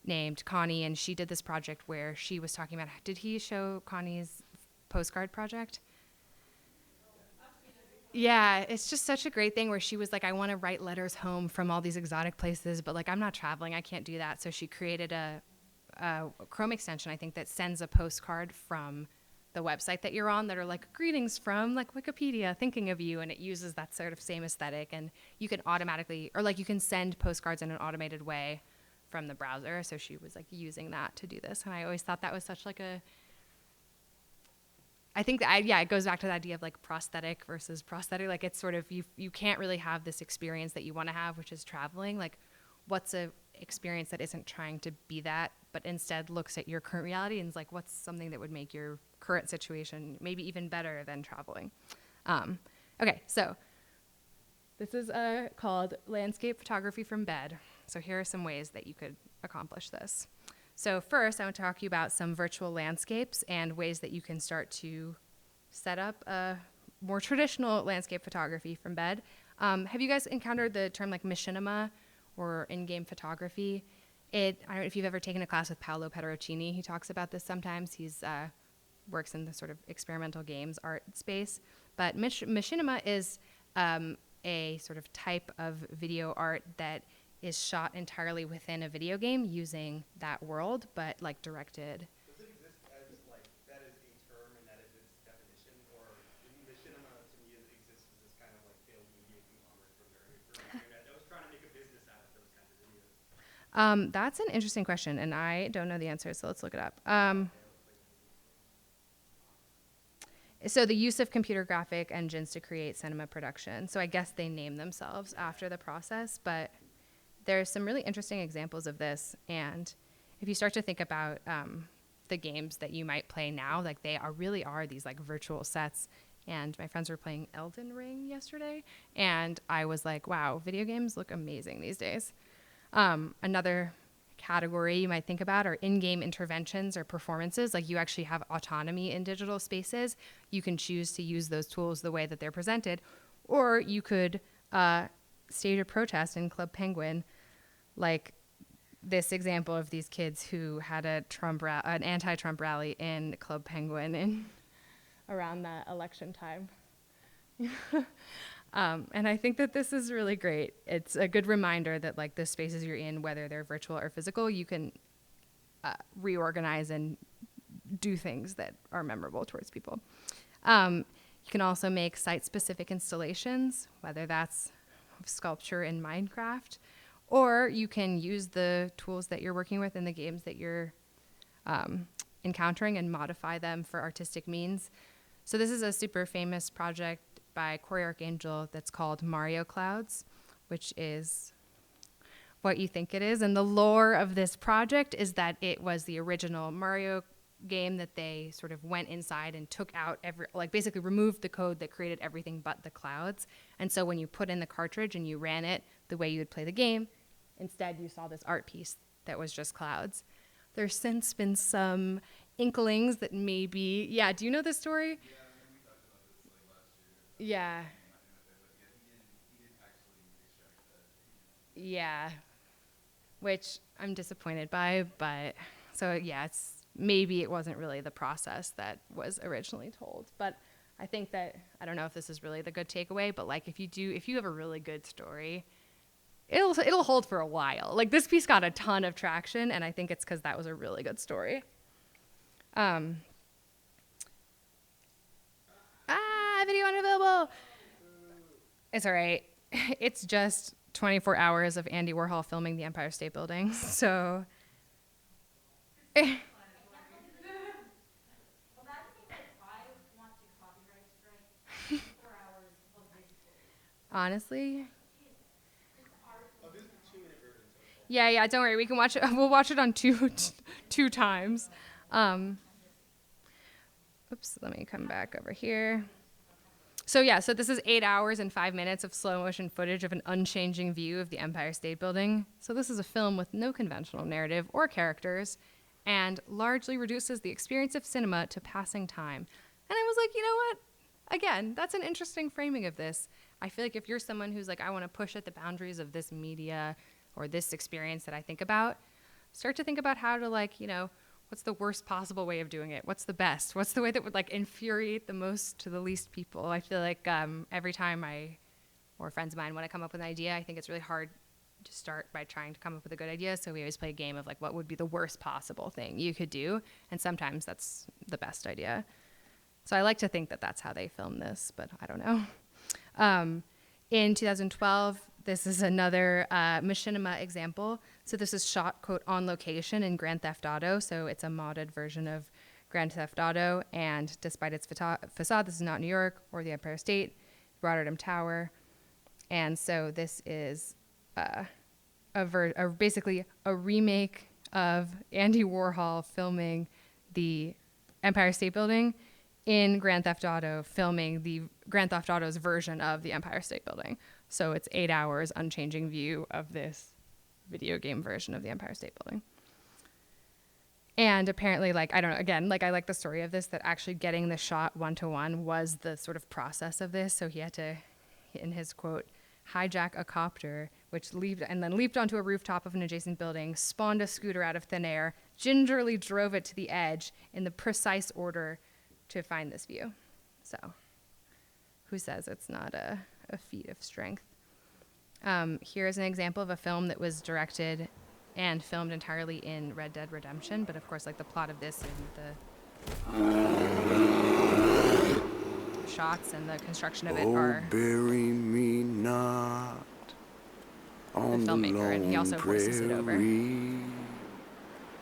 named Connie, and she did this project where she was talking about, did he show Connie's postcard project? Yeah, it's just such a great thing where she was like, I want to write letters home from all these exotic places, but like I'm not traveling, I can't do that. So she created a a Chrome extension, I think, that sends a postcard from the website that you're on that are like, greetings from like Wikipedia, thinking of you, and it uses that sort of same aesthetic, and you can automatically, or like you can send postcards in an automated way from the browser. So she was like using that to do this, and I always thought that was such like a, I think that it goes back to the idea of like prosthetic versus prosthetic. Like it's sort of, you can't really have this experience that you want to have, which is traveling. Like what's a experience that isn't trying to be that, but instead looks at your current reality and is like, what's something that would make your current situation maybe even better than traveling? Okay, so this is called landscape photography from bed. So here are some ways that you could accomplish this. So first, I want to talk to you about some virtual landscapes and ways that you can start to set up a more traditional landscape photography from bed. Have you guys encountered the term like machinima or in-game photography? I don't know if you've ever taken a class with Paolo Pederocchini. He talks about this sometimes. He's works in the sort of experimental games art space. But machinima is a sort of type of video art that is shot entirely within a video game using that world, but like directed. Does it exist as like that is a term and that is its definition, or machinima to me exists as this kind of like failed media conglomerate for internet that was trying to make a business out of those kinds of videos? That's an interesting question, and I don't know the answer, so let's look it up. So the use of computer graphic engines to create cinema production. So I guess they name themselves after the process, but there's some really interesting examples of this. And if you start to think about the games that you might play now, like they really are these like virtual sets. And my friends were playing Elden Ring yesterday, and I was like, wow, video games look amazing these days. Another category you might think about are in-game interventions or performances. Like you actually have autonomy in digital spaces. You can choose to use those tools the way that they're presented, or you could stage a protest in Club Penguin, like this example of these kids who had an anti-Trump rally in Club Penguin around the election time. And I think that this is really great. It's a good reminder that like the spaces you're in, whether they're virtual or physical, you can reorganize and do things that are memorable towards people. You can also make site-specific installations, whether that's sculpture in Minecraft, or you can use the tools that you're working with in the games that you're encountering and modify them for artistic means. So this is a super famous project by Corey Archangel that's called Mario Clouds, which is what you think it is. And the lore of this project is that it was the original Mario game that they sort of went inside and took out basically removed the code that created everything but the clouds. And so when you put in the cartridge and you ran it the way you would play the game, instead you saw this art piece that was just clouds. There's since been some inklings that maybe, do you know this story? Yeah. Yeah. Which I'm disappointed by, but so maybe it wasn't really the process that was originally told. But I think that, I don't know if this is really the good takeaway, but like if you have a really good story, it'll hold for a while. Like this piece got a ton of traction, and I think it's because that was a really good story. Video unavailable. It's all right. It's just 24 hours of Andy Warhol filming the Empire State Building. So. Honestly. Yeah. Don't worry. We can watch it. We'll watch it on two times. Oops. Let me come back over here. So this is 8 hours and 5 minutes of slow motion footage of an unchanging view of the Empire State Building. So this is a film with no conventional narrative or characters and largely reduces the experience of cinema to passing time. And I was like, you know what? Again, that's an interesting framing of this. I feel like if you're someone who's like, I want to push at the boundaries of this media or this experience that I think about, start to think about how to what's the worst possible way of doing it? What's the best? What's the way that would infuriate the most to the least people? I feel like every time or friends of mine, when I come up with an idea, I think it's really hard just start by trying to come up with a good idea. So we always play a game of like, what would be the worst possible thing you could do? And sometimes that's the best idea. So I like to think that that's how they filmed this, but I don't know. In 2012, this is another machinima example. So this is shot, quote, on location in Grand Theft Auto. So it's a modded version of Grand Theft Auto. And despite its facade, this is not New York or the Empire State, Rotterdam Tower. And so this is basically a remake of Andy Warhol filming the Empire State Building in Grand Theft Auto, filming the Grand Theft Auto's version of the Empire State Building. So it's 8 hours unchanging view of this video game version of the Empire State Building. And apparently, like, I don't know, again, like I like the story of this, that actually getting the shot one-to-one was the sort of process of this. So he had to, in his quote, hijack a copter, which leaped onto a rooftop of an adjacent building, spawned a scooter out of thin air, gingerly drove it to the edge in the precise order to find this view. So who says it's not a feat of strength? Here's an example of a film that was directed and filmed entirely in Red Dead Redemption, but of course, like the plot of this and the shots and the construction of it are bury me not on the filmmaker, and he also voices it over.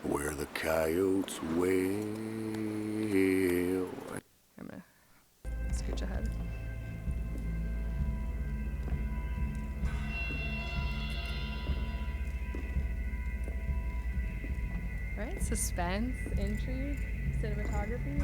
Where the coyotes wail. I'm gonna scooch ahead. Right, suspense, intrigue, cinematography.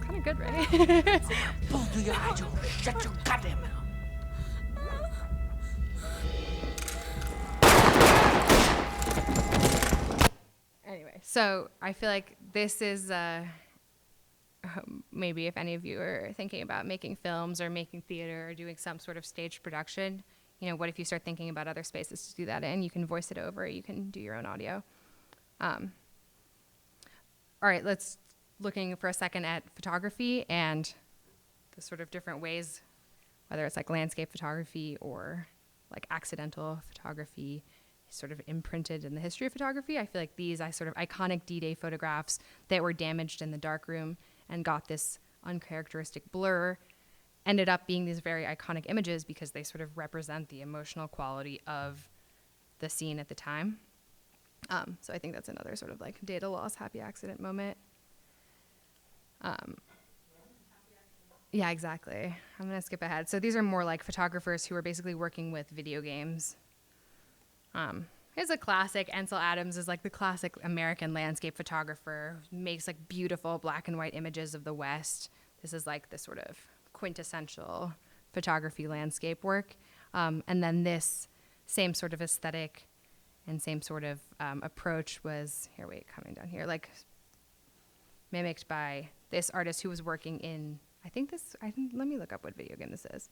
Kind of good, right? Both of your eyes, you shut your goddamn mouth. Anyway, so I feel like this is maybe if any of you are thinking about making films or making theater or doing some sort of stage production, you know, what if you start thinking about other spaces to do that in? You can voice it over, you can do your own audio. All right, let's looking for a second at photography and the sort of different ways, whether it's like landscape photography or like accidental photography, sort of imprinted in the history of photography. I feel like these sort of iconic D-Day photographs that were damaged in the darkroom and got this uncharacteristic blur ended up being these very iconic images because they sort of represent the emotional quality of the scene at the time. So I think that's another sort of like data loss, happy accident moment. Yeah, exactly. I'm going to skip ahead. So these are more like photographers who are basically working with video games. Here's a classic. Ansel Adams is like the classic American landscape photographer, makes like beautiful black and white images of the West. This is like the sort of quintessential photography landscape work. And then this same sort of aesthetic and same sort of approach was, coming down here, like mimicked by this artist who was working in, let me look up what video game this is.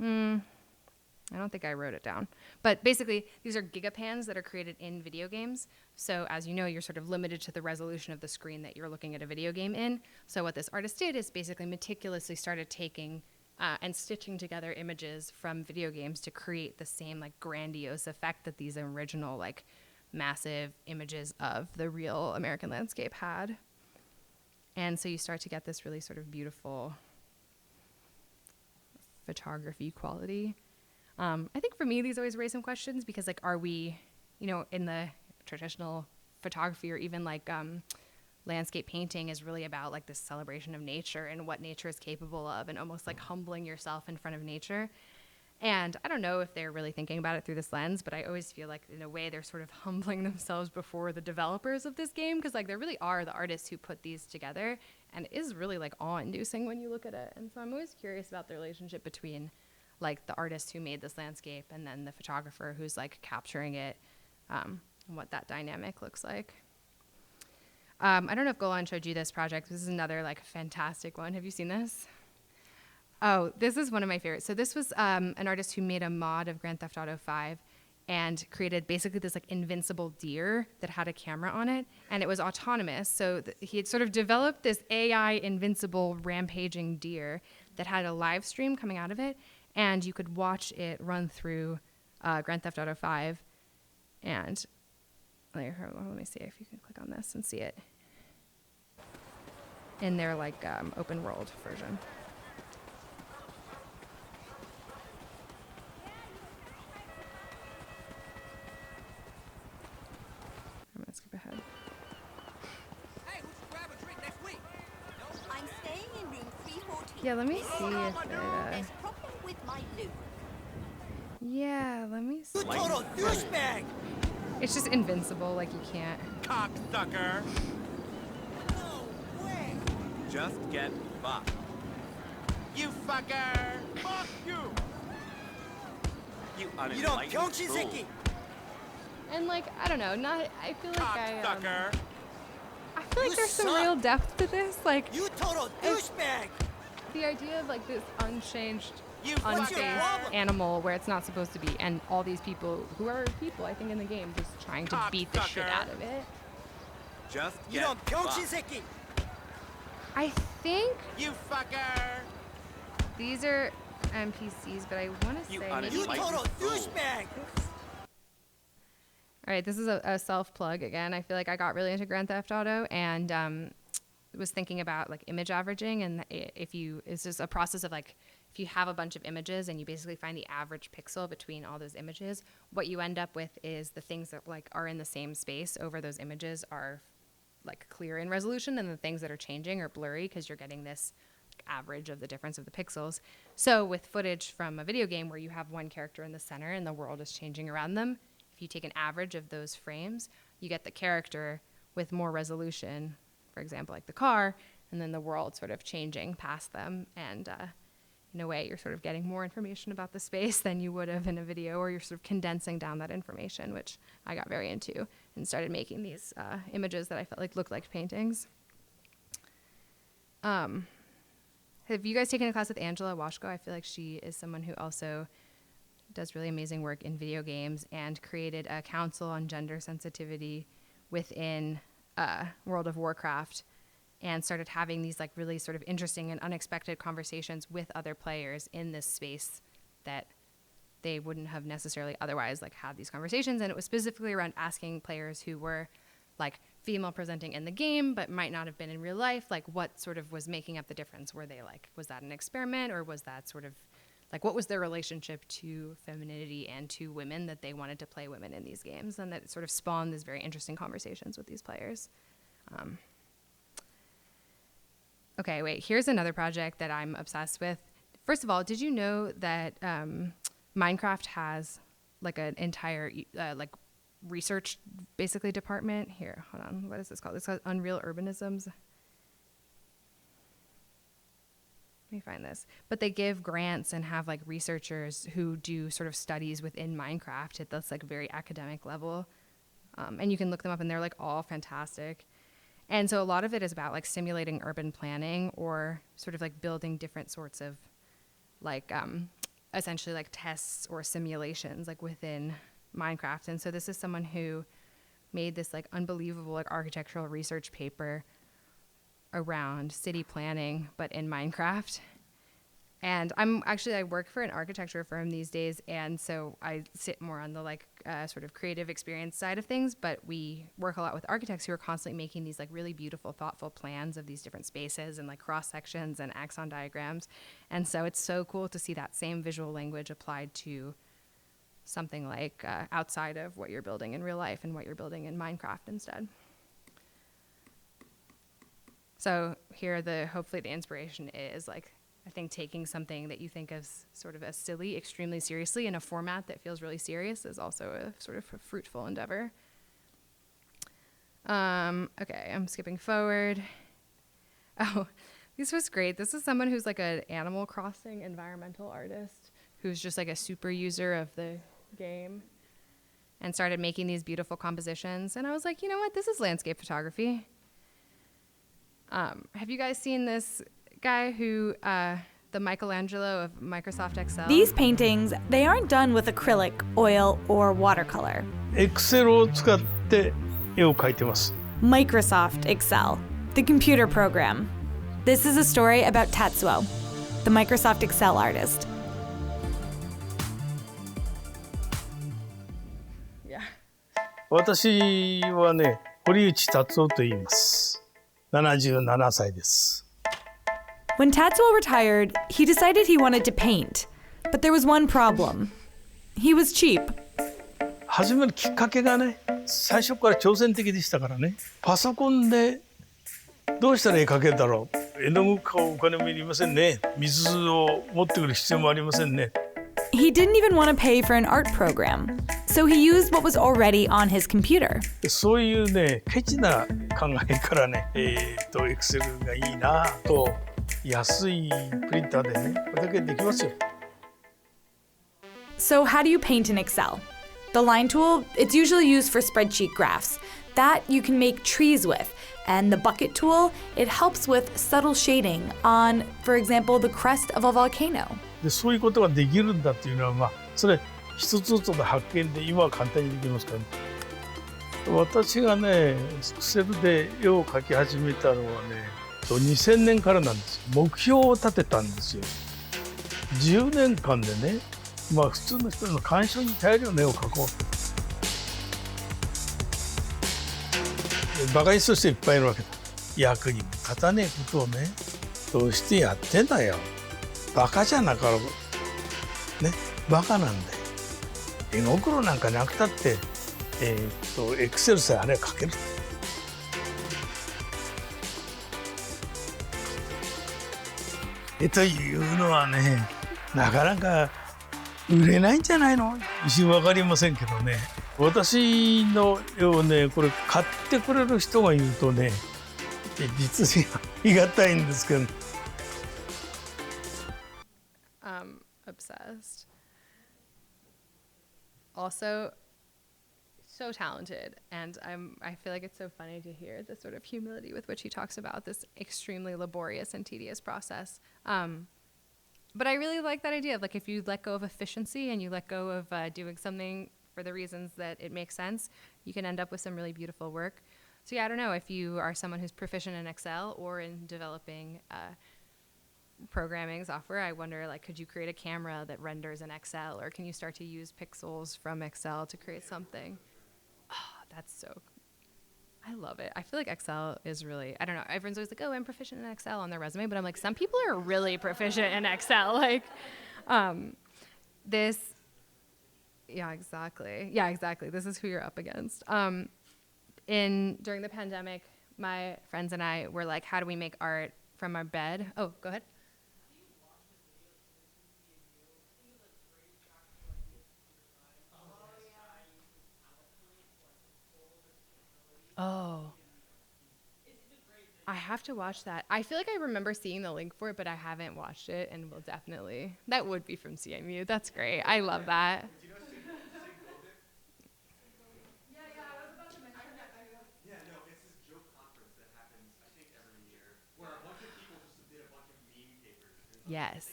I don't think I wrote it down. But basically, these are gigapans that are created in video games. So as you know, you're sort of limited to the resolution of the screen that you're looking at a video game in. So what this artist did is basically meticulously started taking and stitching together images from video games to create the same like grandiose effect that these original like massive images of the real American landscape had. And so you start to get this really sort of beautiful photography quality. I think for me, these always raise some questions because, like, are we, you know, in the traditional photography or even like landscape painting is really about like this celebration of nature and what nature is capable of and almost like humbling yourself in front of nature. And I don't know if they're really thinking about it through this lens, but I always feel like in a way they're sort of humbling themselves before the developers of this game because like there really are the artists who put these together and it is really like awe-inducing when you look at it. And so I'm always curious about the relationship between like the artist who made this landscape and then the photographer who's like capturing it and what that dynamic looks like. I don't know if Golan showed you this project. This is another like fantastic one. Have you seen this? Oh, this is one of my favorites. So this was an artist who made a mod of Grand Theft Auto 5 and created basically this like invincible deer that had a camera on it, and it was autonomous. So he had sort of developed this AI invincible rampaging deer that had a live stream coming out of it, and you could watch it run through Grand Theft Auto 5. And let me see if you can click on this and see it in their like open world version. I'm gonna skip ahead. Hey, we should grab a drink next week. No, I'm staying in room 314. Yeah, let me see if There's a problem with my loo. yeah, let me see. You total douchebag! It's just invincible, like you can't. Cocksucker! No way! Just get fucked. You fucker! Fuck you! You unenlightened fool. And like, I don't know, I feel like Cocksucker! I feel like there's some real depth to this. Like, You total douchebag! the idea of like this unchanged, You unfazed fucker! animal where it's not supposed to be, and all these people who are people, I think, in the game, just trying to beat the shit Cocksucker. out of it. Just You get don't fucked. I think You fucker! these are NPCs, but I want to You say maybe. unenlightened You total fool. douchebag! All right, this is a self-plug again. I feel like I got really into Grand Theft Auto and was thinking about like image averaging, and it's just a process of like, if you have a bunch of images and you basically find the average pixel between all those images, what you end up with is the things that like are in the same space over those images are like clear in resolution, and the things that are changing are blurry because you're getting this average of the difference of the pixels. So with footage from a video game where you have one character in the center and the world is changing around them, if you take an average of those frames, you get the character with more resolution, for example, like the car, and then the world sort of changing past them. And in a way, you're sort of getting more information about the space than you would have in a video, or you're sort of condensing down that information, which I got very into and started making these images that I felt like looked like paintings. Have you guys taken a class with Angela Washko? I feel like she is someone who also does really amazing work in video games and created a council on gender sensitivity within World of Warcraft, and started having these like really sort of interesting and unexpected conversations with other players in this space that they wouldn't have necessarily otherwise like had these conversations. And it was specifically around asking players who were like female presenting in the game but might not have been in real life, like what sort of was making up the difference. Were they like, was that an experiment, or was that sort of like, what was their relationship to femininity and to women that they wanted to play women in these games? And that sort of spawned these very interesting conversations with these players. Okay, wait, here's another project that I'm obsessed with. First of all, did you know that Minecraft has like an entire like research basically department? Here, hold on, what is this called? It's called Unreal Urbanisms. Let me find this. But they give grants and have like researchers who do sort of studies within Minecraft at this like very academic level. And you can look them up and they're like all fantastic. And so a lot of it is about like simulating urban planning, or sort of like building different sorts of like essentially like tests or simulations like within Minecraft. And so this is someone who made this like unbelievable like architectural research paper around city planning, but in Minecraft. And I work for an architecture firm these days, and so I sit more on the like sort of creative experience side of things, but we work a lot with architects who are constantly making these like really beautiful, thoughtful plans of these different spaces and like cross sections and axon diagrams. And so it's so cool to see that same visual language applied to something like outside of what you're building in real life and what you're building in Minecraft instead. So here, hopefully the inspiration is like, I think taking something that you think of sort of as silly extremely seriously in a format that feels really serious is also a sort of a fruitful endeavor. Okay, I'm skipping forward. Oh, this was great. This is someone who's like an Animal Crossing environmental artist who's just like a super user of the game. and started making these beautiful compositions. And I was like, you know what? This is landscape photography. Have you guys seen this guy who, the Michelangelo of Microsoft Excel? These paintings, they aren't done with acrylic, oil, or watercolor. Excel を使って絵を描いてます。 Microsoft Excel, the computer program. This is a story about Tatsuo, the Microsoft Excel artist. Yeah. 私はね、堀内達夫と言います。77歳です。 When Tatsuo retired, he decided he wanted to paint. But there was one problem. He was cheap. 始めるきっかけがね、最初から挑戦的でしたからね。パソコンでどうしたら絵描けるだろう。絵の具買うお金もいりませんね。水を持ってくる必要もありませんね。 He didn't even want to pay for an art program. So he used what was already on his computer. そういうね、ケチな考えからね、Excel がいいなと、安いプリンターでね、これだけできますよ。 So how do you paint in Excel? The line tool, it's usually used for spreadsheet graphs. That you can make trees with. And the bucket tool, it helps with subtle shading on, for example, the crest of a volcano. でそういうことができるんだっていうのは、まあ、それ一つずつの発見で今は簡単にできますからね。私がね、Excel で絵を描き始めたのはね、2000年からなんですよ。目標を立てたんですよ。10年間でね、まあ普通の人の鑑賞に耐えるような絵を描こう。バカにする人いっぱいいるわけだ。役にも立たねえことをね、どうしてやってんだよ。バカじゃなかろう。ね、バカなんだよ。絵心なんかなくたって、Excel さえあれは描ける。絵というのはね、なかなか売れないんじゃないの？一瞬わかりませんけどね。私の絵をね、これ買ってくれる人がいるとね、実にありがたいんですけど。Obsessed. Also, so talented, and I feel like it's so funny to hear the sort of humility with which he talks about this extremely laborious and tedious process. But I really like that idea of like if you let go of efficiency and you let go of doing something for the reasons that it makes sense, you can end up with some really beautiful work. So yeah, I don't know if you are someone who's proficient in Excel or in developing programming software. I wonder, like, could you create a camera that renders in Excel, or can you start to use pixels from Excel to create something? Oh, that's so, I love it. I feel like Excel is really, I don't know, everyone's always like, oh, I'm proficient in Excel on their resume, but I'm like, some people are really proficient in Excel. Like, yeah, exactly. This is who you're up against. During the pandemic, my friends and I were like, how do we make art from our bed? Oh, go ahead. Oh. I have to watch that. I feel like I remember seeing the link for it, but I haven't watched it, and will definitely. That would be from CMU. That's great. I love that. Yes.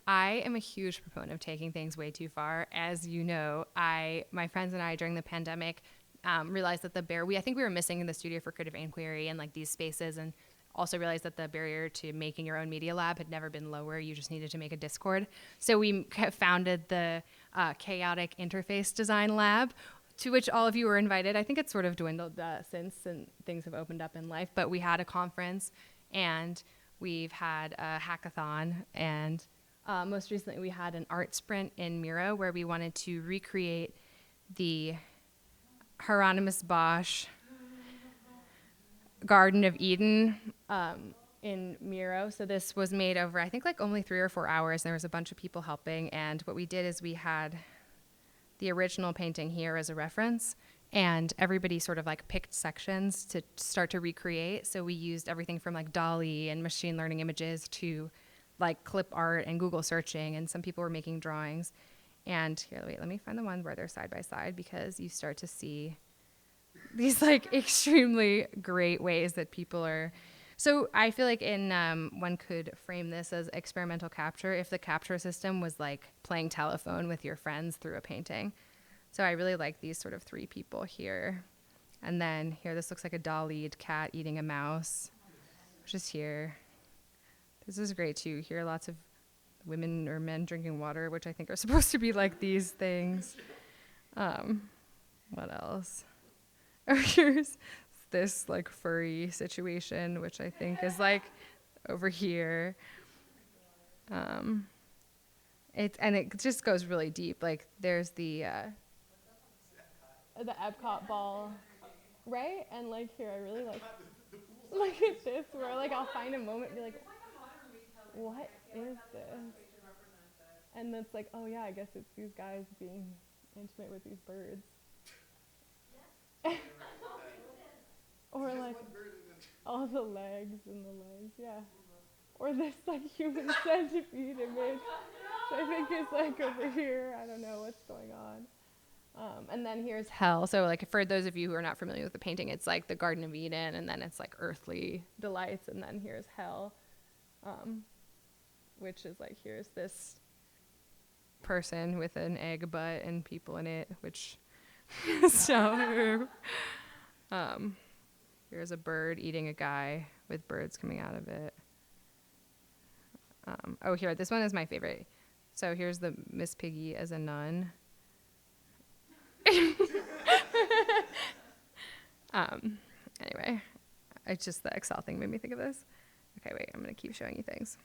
I am a huge proponent of taking things way too far. As you know, my friends and I during the pandemic realized that I think we were missing in the studio for creative inquiry and like these spaces, and also realized that the barrier to making your own media lab had never been lower. You just needed to make a Discord. So we founded the Chaotic Interface Design Lab, to which all of you were invited. I think it's sort of dwindled since, and things have opened up in life, but we had a conference, and we've had a hackathon, and most recently we had an art sprint in Miro where we wanted to recreate the Hieronymus Bosch Garden of Eden in Miro. So this was made over, I think, like only 3 or 4 hours. There was a bunch of people helping, and what we did is we had the original painting here as a reference, and everybody sort of like picked sections to start to recreate. So we used everything from like DALL-E and machine learning images to like clip art and Google searching, and some people were making drawings. And here, wait, let me find the one where they're side by side, because you start to see these like extremely great ways that people are. So I feel like one could frame this as experimental capture if the capture system was like playing telephone with your friends through a painting. So I really like these sort of three people here. And then here, this looks like a doll-eyed cat eating a mouse, which is here. This is great too. Here, lots of women or men drinking water, which I think are supposed to be like these things. What else? Oh, here's this like furry situation, which I think is like over here. It just goes really deep. Like there's the Epcot ball, right? And like here, I really like look at this, where like I'll find a moment and be like, what is this? And it's like, oh yeah, I guess it's these guys being intimate with these birds. Or like all the legs, yeah. Or this like human centipede image, which I think is like over here. I don't know what's going on. And then here's hell. So like for those of you who are not familiar with the painting, it's like the Garden of Eden, and then it's like earthly delights, and then here's hell, which is like here's this person with an egg butt and people in it, which so here's a bird eating a guy with birds coming out of it. Oh, here, this one is my favorite. So here's the Miss Piggy as a nun. Anyway, it's just the Excel thing made me think of this. Okay, wait, I'm gonna keep showing you things.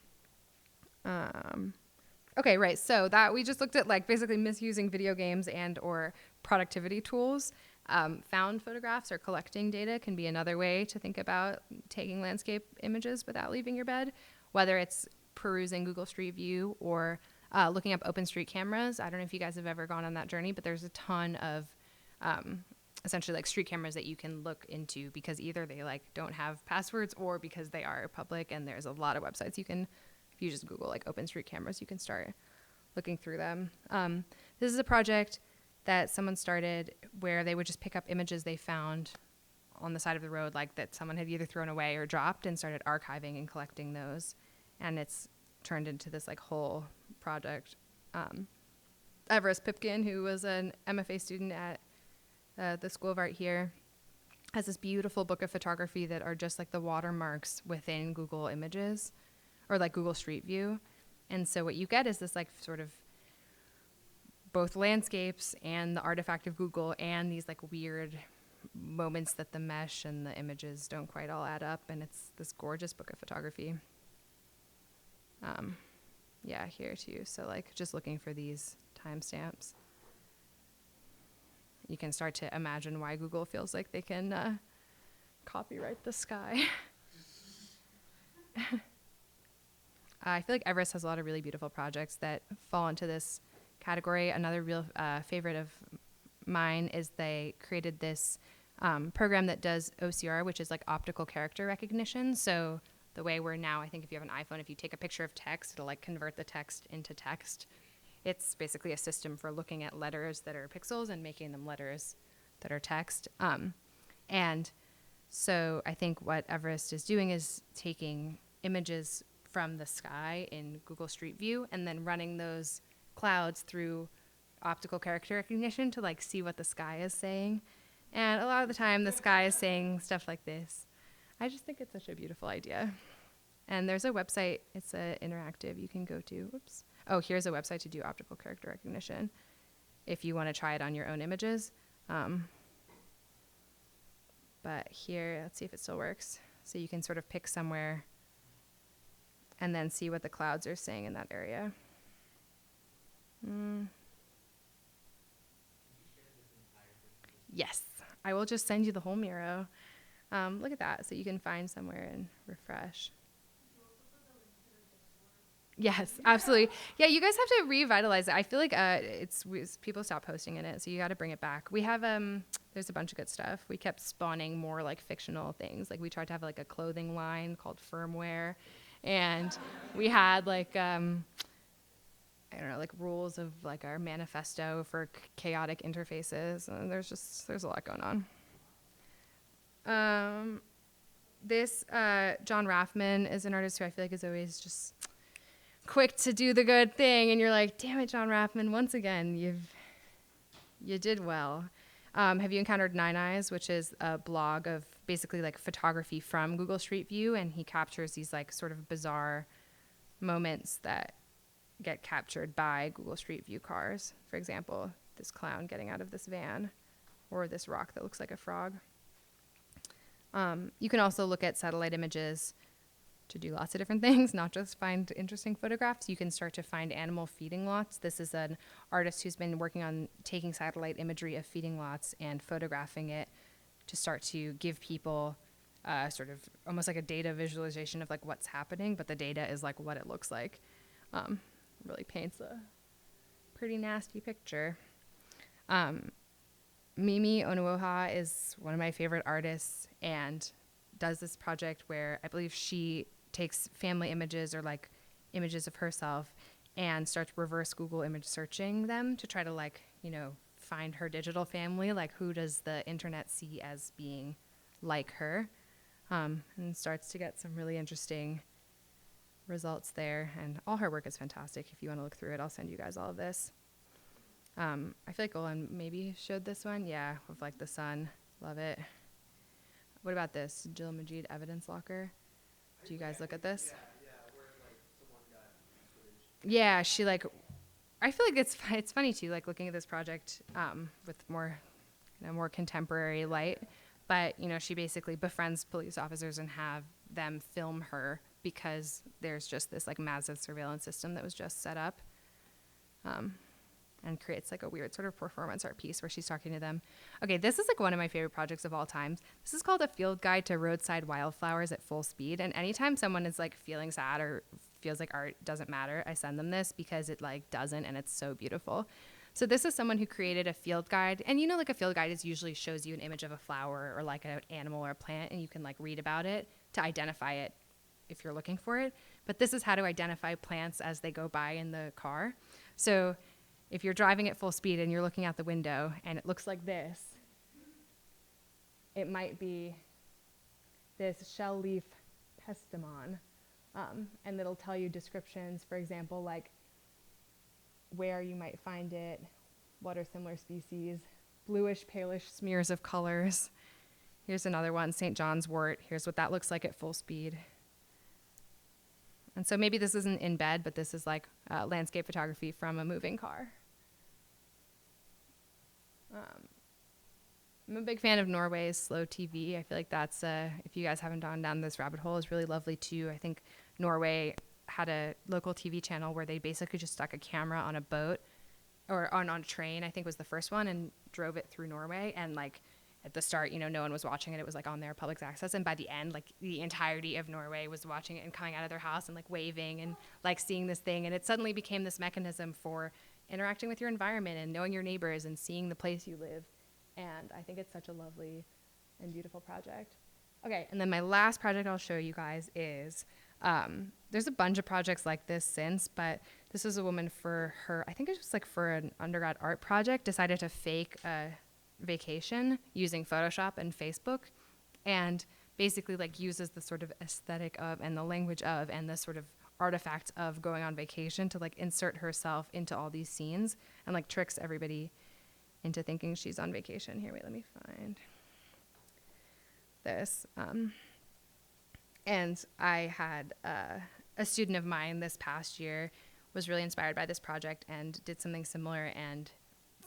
Okay, right, so that we just looked at like basically misusing video games and or productivity tools. Found photographs or collecting data can be another way to think about taking landscape images without leaving your bed, whether it's perusing Google Street View or looking up OpenStreet cameras. I don't know if you guys have ever gone on that journey, but there's a ton of essentially like street cameras that you can look into, because either they like don't have passwords or because they are public, and there's a lot of websites you can, if you just Google like OpenStreet cameras, you can start looking through them. This is a project that someone started where they would just pick up images they found on the side of the road, like that someone had either thrown away or dropped, and started archiving and collecting those. And it's turned into this like whole project. Everest Pipkin, who was an MFA student at the School of Art here, has this beautiful book of photography that are just like the watermarks within Google Images or like Google Street View. And so what you get is this like sort of both landscapes and the artifact of Google, and these like weird moments that the mesh and the images don't quite all add up. And it's this gorgeous book of photography. Yeah, here too. So like just looking for these timestamps, you can start to imagine why Google feels like they can copyright the sky. I feel like Everest has a lot of really beautiful projects that fall into this category. Another real favorite of mine is they created this program that does OCR, which is like optical character recognition. So the way we're now, I think if you have an iPhone, if you take a picture of text, it'll like convert the text into text. It's basically a system for looking at letters that are pixels and making them letters that are text. And so I think what Everest is doing is taking images from the sky in Google Street View and then running those clouds through optical character recognition to like see what the sky is saying. And a lot of the time the sky is saying stuff like this. I just think it's such a beautiful idea. And there's a website, it's interactive, you can go to. Whoops. Oh, here's a website to do optical character recognition if you want to try it on your own images. But here, let's see if it still works. So you can sort of pick somewhere and then see what the clouds are saying in that area. Yes, I will just send you the whole Miro. Look at that, so you can find somewhere and refresh. Yes, absolutely. Yeah, you guys have to revitalize it. I feel like people stop posting in it, so you got to bring it back. We have there's a bunch of good stuff. We kept spawning more like fictional things. Like we tried to have like a clothing line called Firmware, and we had like I don't know, like rules of like our manifesto for chaotic interfaces. And there's a lot going on. This John Raffman is an artist who I feel like is always just quick to do the good thing, and you're like, damn it, John Raffman, once again, you did well. Have you encountered Nine Eyes, which is a blog of basically like photography from Google Street View, and he captures these like sort of bizarre moments that get captured by Google Street View cars. For example, this clown getting out of this van, or this rock that looks like a frog. You can also look at satellite images to do lots of different things, not just find interesting photographs. You can start to find animal feeding lots. This is an artist who's been working on taking satellite imagery of feeding lots and photographing it to start to give people sort of almost like a data visualization of like what's happening, but the data is like what it looks like. Really paints a pretty nasty picture. Mimi Onuoha is one of my favorite artists and does this project where I believe she takes family images or like images of herself and starts reverse Google image searching them to try to like, you know, find her digital family, like who does the internet see as being like her, and starts to get some really interesting results there. And all her work is fantastic. If you want to look through it, I'll send you guys all of this. I feel like Golan maybe showed this one. Yeah, with like the sun. Love it. What about this? Jill Majid Evidence Locker. Do you guys look at this? Yeah, she like, I feel like it's funny too, like looking at this project with more, you know, more contemporary light. But, you know, she basically befriends police officers and have them film her because there's just this like massive surveillance system that was just set up. And creates like a weird sort of performance art piece where she's talking to them. Okay, this is like one of my favorite projects of all time. This is called A Field Guide to Roadside Wildflowers at Full Speed. And anytime someone is like feeling sad or feels like art doesn't matter, I send them this because it like doesn't, and it's so beautiful. So this is someone who created a field guide. And you know, like a field guide usually shows you an image of a flower or like an animal or a plant, and you can like read about it to identify it if you're looking for it. But this is how to identify plants as they go by in the car. So if you're driving at full speed and you're looking out the window and it looks like this, it might be this shell leaf pestamon. And it'll tell you descriptions, for example, like where you might find it, what are similar species, bluish, palish smears of colors. Here's another one, St. John's wort. Here's what that looks like at full speed. And so maybe this isn't in bed, but this is like landscape photography from a moving car. I'm a big fan of Norway's slow TV. I feel like that's, if you guys haven't gone down this rabbit hole, is really lovely too. I think Norway had a local TV channel where they basically just stuck a camera on a boat or on a train, I think was the first one, and drove it through Norway. And like at the start, you know, no one was watching it. It was like on their public access. And by the end, like the entirety of Norway was watching it and coming out of their house and like waving and like seeing this thing. And it suddenly became this mechanism for interacting with your environment and knowing your neighbors and seeing the place you live. And I think it's such a lovely and beautiful project. Okay, and then my last project I'll show you guys is, there's a bunch of projects like this since, but this was a woman for her, I think it was like for an undergrad art project, decided to fake a vacation using Photoshop and Facebook, and basically like uses the sort of aesthetic of and the language of and the sort of artifacts of going on vacation to like insert herself into all these scenes and like tricks everybody into thinking she's on vacation. Here, wait, let me find this. And I had a student of mine this past year was really inspired by this project and did something similar and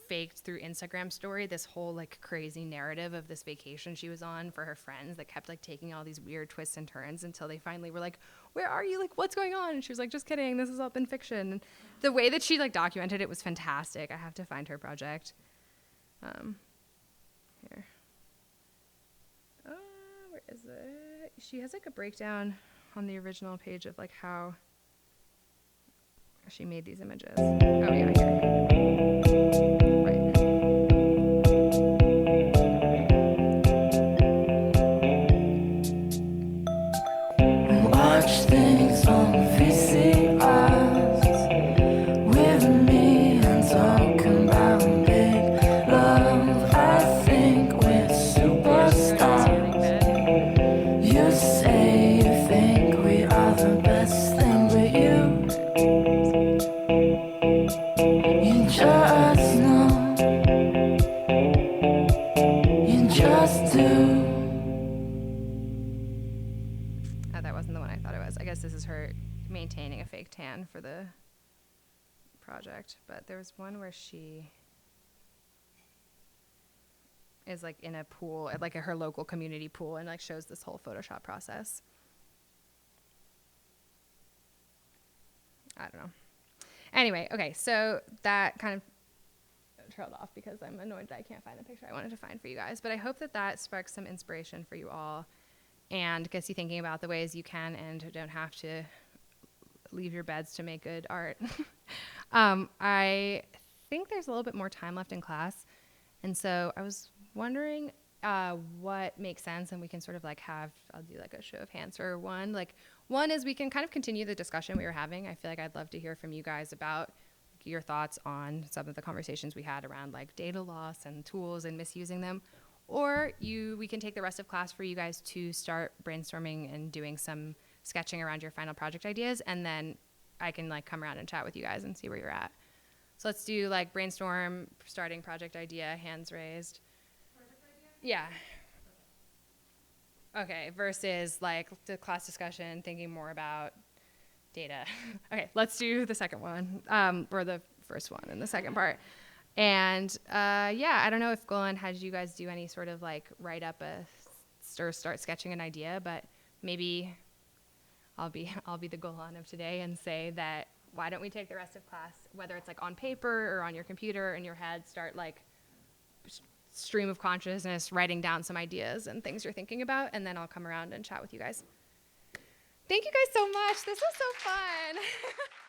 faked through Instagram story this whole like crazy narrative of this vacation she was on for her friends that kept like taking all these weird twists and turns until they finally were like, where are you? Like, what's going on? And she was like, just kidding. This is all been fiction. And the way that she like documented it was fantastic. I have to find her project. Here. Where is it? She has like a breakdown on the original page of like how she made these images. Oh yeah, here. Right. Watch things on VCRs with me. maintaining a fake tan for the project, but there was one where she is like in a pool at like her local community pool and like shows this whole Photoshop process. I don't know. Anyway, okay, so that kind of trailed off because I'm annoyed that I can't find the picture I wanted to find for you guys, but I hope that that sparks some inspiration for you all and gets you thinking about the ways you can and don't have to leave your beds to make good art. I think there's a little bit more time left in class, and so I was wondering what makes sense, and we can sort of like I'll do like a show of hands for one. Like one is we can kind of continue the discussion we were having. I feel like I'd love to hear from you guys about your thoughts on some of the conversations we had around like data loss and tools and misusing them. Or we can take the rest of class for you guys to start brainstorming and doing some sketching around your final project ideas, and then I can like come around and chat with you guys and see where you're at. So let's do like brainstorm, starting project idea, hands raised. Project idea? Yeah. Okay, versus like the class discussion, thinking more about data. Okay, let's do the second one, or the first one in the second part. And yeah, I don't know if Golan had you guys do any sort of like write up or start sketching an idea, but maybe I'll be the Golan of today and say that why don't we take the rest of class, whether it's like on paper or on your computer in your head, start like stream of consciousness, writing down some ideas and things you're thinking about, and then I'll come around and chat with you guys. Thank you guys so much. This was so fun.